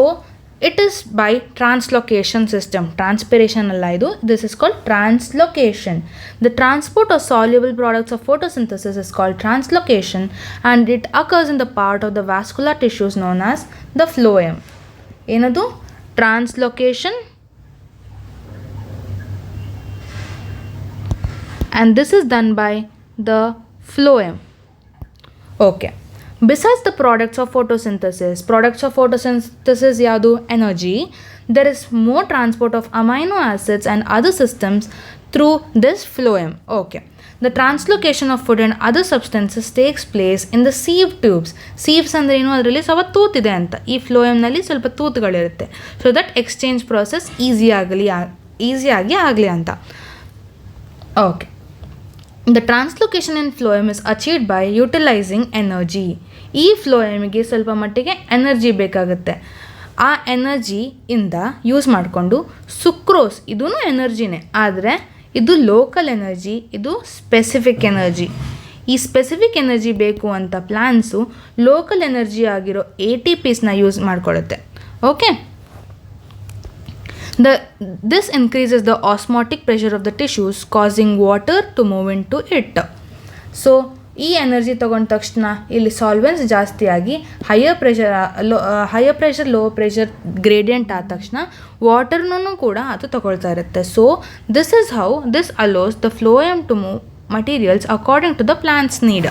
it is by translocation system. Transpiration ಅಲ್ಲ ಇದು, this is called translocation. The transport of soluble products of photosynthesis is called translocation and it occurs in the part of the vascular tissues known as the phloem. ಏನದು? Translocation. And this is done by the phloem. Okay. Besides the products of photosynthesis yadu energy, there is more transport of amino acids and other systems through this phloem. Okay. The translocation of food and other substances takes place in the sieve tubes. Sieves ಅಂದರೆ ಏನು? ಅದರಲ್ಲಿ ಸ್ವಲ್ಪ ತೂತಿದೆ ಅಂತ. ಈ ಫ್ಲೋಯಮ್ನಲ್ಲಿ ಸ್ವಲ್ಪ ತೂತುಗಳಿರುತ್ತೆ. So that exchange process ಈಸಿಯಾಗಿ ಆಗಲಿ ಅಂತ. Okay. The translocation in phloem is achieved by utilizing energy. ಈ ಫ್ಲೋಯಮಿಗೆ ಸ್ವಲ್ಪ ಮಟ್ಟಿಗೆ ಎನರ್ಜಿ ಬೇಕಾಗುತ್ತೆ. ಆ ಎನರ್ಜಿಯಿಂದ ಯೂಸ್ ಮಾಡಿಕೊಂಡು ಸುಕ್ರೋಸ್, ಇದೂ ಎನರ್ಜಿನೇ, ಆದರೆ ಇದು ಲೋಕಲ್ ಎನರ್ಜಿ, ಇದು ಸ್ಪೆಸಿಫಿಕ್ ಎನರ್ಜಿ. ಈ ಸ್ಪೆಸಿಫಿಕ್ ಎನರ್ಜಿ ಬೇಕು ಅಂತ ಪ್ಲ್ಯಾಂಟ್ಸು ಲೋಕಲ್ ಎನರ್ಜಿ ಆಗಿರೋ ATPsನ ಯೂಸ್ ಮಾಡಿಕೊಳ್ಳುತ್ತೆ. Okay. This increases the osmotic pressure of the tissues, causing water to move into it. So ಈ ಎನರ್ಜಿ ತೊಗೊಂಡ ತಕ್ಷಣ ಇಲ್ಲಿ ಸಾಲ್ವೆನ್ಸ್ ಜಾಸ್ತಿ ಆಗಿ higher pressure low pressure gradient ಆದ ತಕ್ಷಣ ವಾಟರ್ನೂ ಕೂಡ ಅದು ತಗೊಳ್ತಾ ಇರುತ್ತೆ. So this is how this allows the phloem to move materials according to the plants need.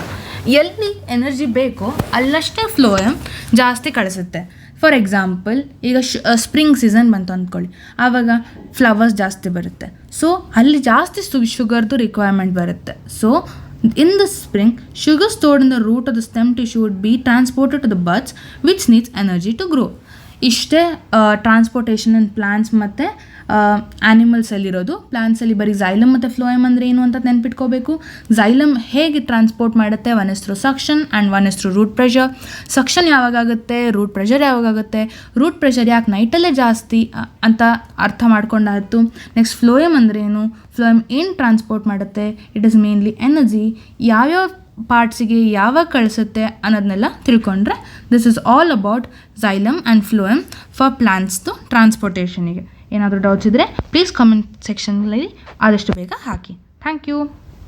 ಎಲ್ಲಿ ಎನರ್ಜಿ ಬೇಕೋ ಅಲ್ಲಷ್ಟೇ ಫ್ಲೋಯಮ್ ಜಾಸ್ತಿ ಕಳಿಸುತ್ತೆ. ಫಾರ್ ಎಕ್ಸಾಂಪಲ್, ಈಗ ಸ್ಪ್ರಿಂಗ್ ಸೀಸನ್ ಬಂತು ಅಂದ್ಕೊಳ್ಳಿ, ಆವಾಗ ಫ್ಲವರ್ಸ್ ಜಾಸ್ತಿ ಬರುತ್ತೆ. ಸೊ ಅಲ್ಲಿ ಜಾಸ್ತಿ ಶುಗರ್ದು ರಿಕ್ವೈರ್ಮೆಂಟ್ ಬರುತ್ತೆ. So in the spring, sugar stored in the root of the stem tissue would be transported to the buds, which needs energy to grow. ಇಷ್ಟೇ ಟ್ರಾನ್ಸ್ಪೋರ್ಟೇಷನ್ ಇನ್ ಪ್ಲಾಂಟ್ಸ್ ಮತ್ತು ಆ್ಯನಿಮಲ್ಸಲ್ಲಿರೋದು. ಪ್ಲಾಂಟ್ಸಲ್ಲಿ ಬರೀ ಝೈಲಮ್ ಮತ್ತು ಫ್ಲೋಯಮ್ ಅಂದರೆ ಏನು ಅಂತ ನೆನ್ಪಿಟ್ಕೋಬೇಕು. ಝೈಲಮ್ ಹೇಗೆ ಟ್ರಾನ್ಸ್ಪೋರ್ಟ್ ಮಾಡುತ್ತೆ? One is through suction and one is through root pressure. Suction ಯಾವಾಗುತ್ತೆ? ರೂಟ್ ಪ್ರೆಷರ್ ಯಾವಾಗುತ್ತೆ? ರೂಟ್ ಪ್ರೆಷರ್ ಯಾಕೆ ನೈಟಲ್ಲೇ ಜಾಸ್ತಿ ಅಂತ ಅರ್ಥ ಮಾಡ್ಕೊಂಡಾಯ್ತು. ನೆಕ್ಸ್ಟ್ ಫ್ಲೋಯಮ್ ಅಂದರೆ ಏನು? ಫ್ಲೋಯಮ್ ಏನು ಟ್ರಾನ್ಸ್ಪೋರ್ಟ್ ಮಾಡುತ್ತೆ? It is mainly energy. ಯಾವ್ಯಾವ ಪಾರ್ಟ್ಸಿಗೆ ಯಾವಾಗ ಕಳಿಸುತ್ತೆ ಅನ್ನೋದನ್ನೆಲ್ಲ ತಿಳ್ಕೊಂಡ್ರೆ this is all about xylem and phloem for ಪ್ಲಾಂಟ್ಸ್ದು ಟ್ರಾನ್ಸ್ಪೋರ್ಟೇಷನಿಗೆ. ಏನಾದರೂ ಡೌಟ್ಸ್ ಇದ್ದರೆ ಪ್ಲೀಸ್ ಕಾಮೆಂಟ್ ಸೆಕ್ಷನ್ನಲ್ಲಿ ಆದಷ್ಟು ಬೇಗ ಹಾಕಿ. Thank you.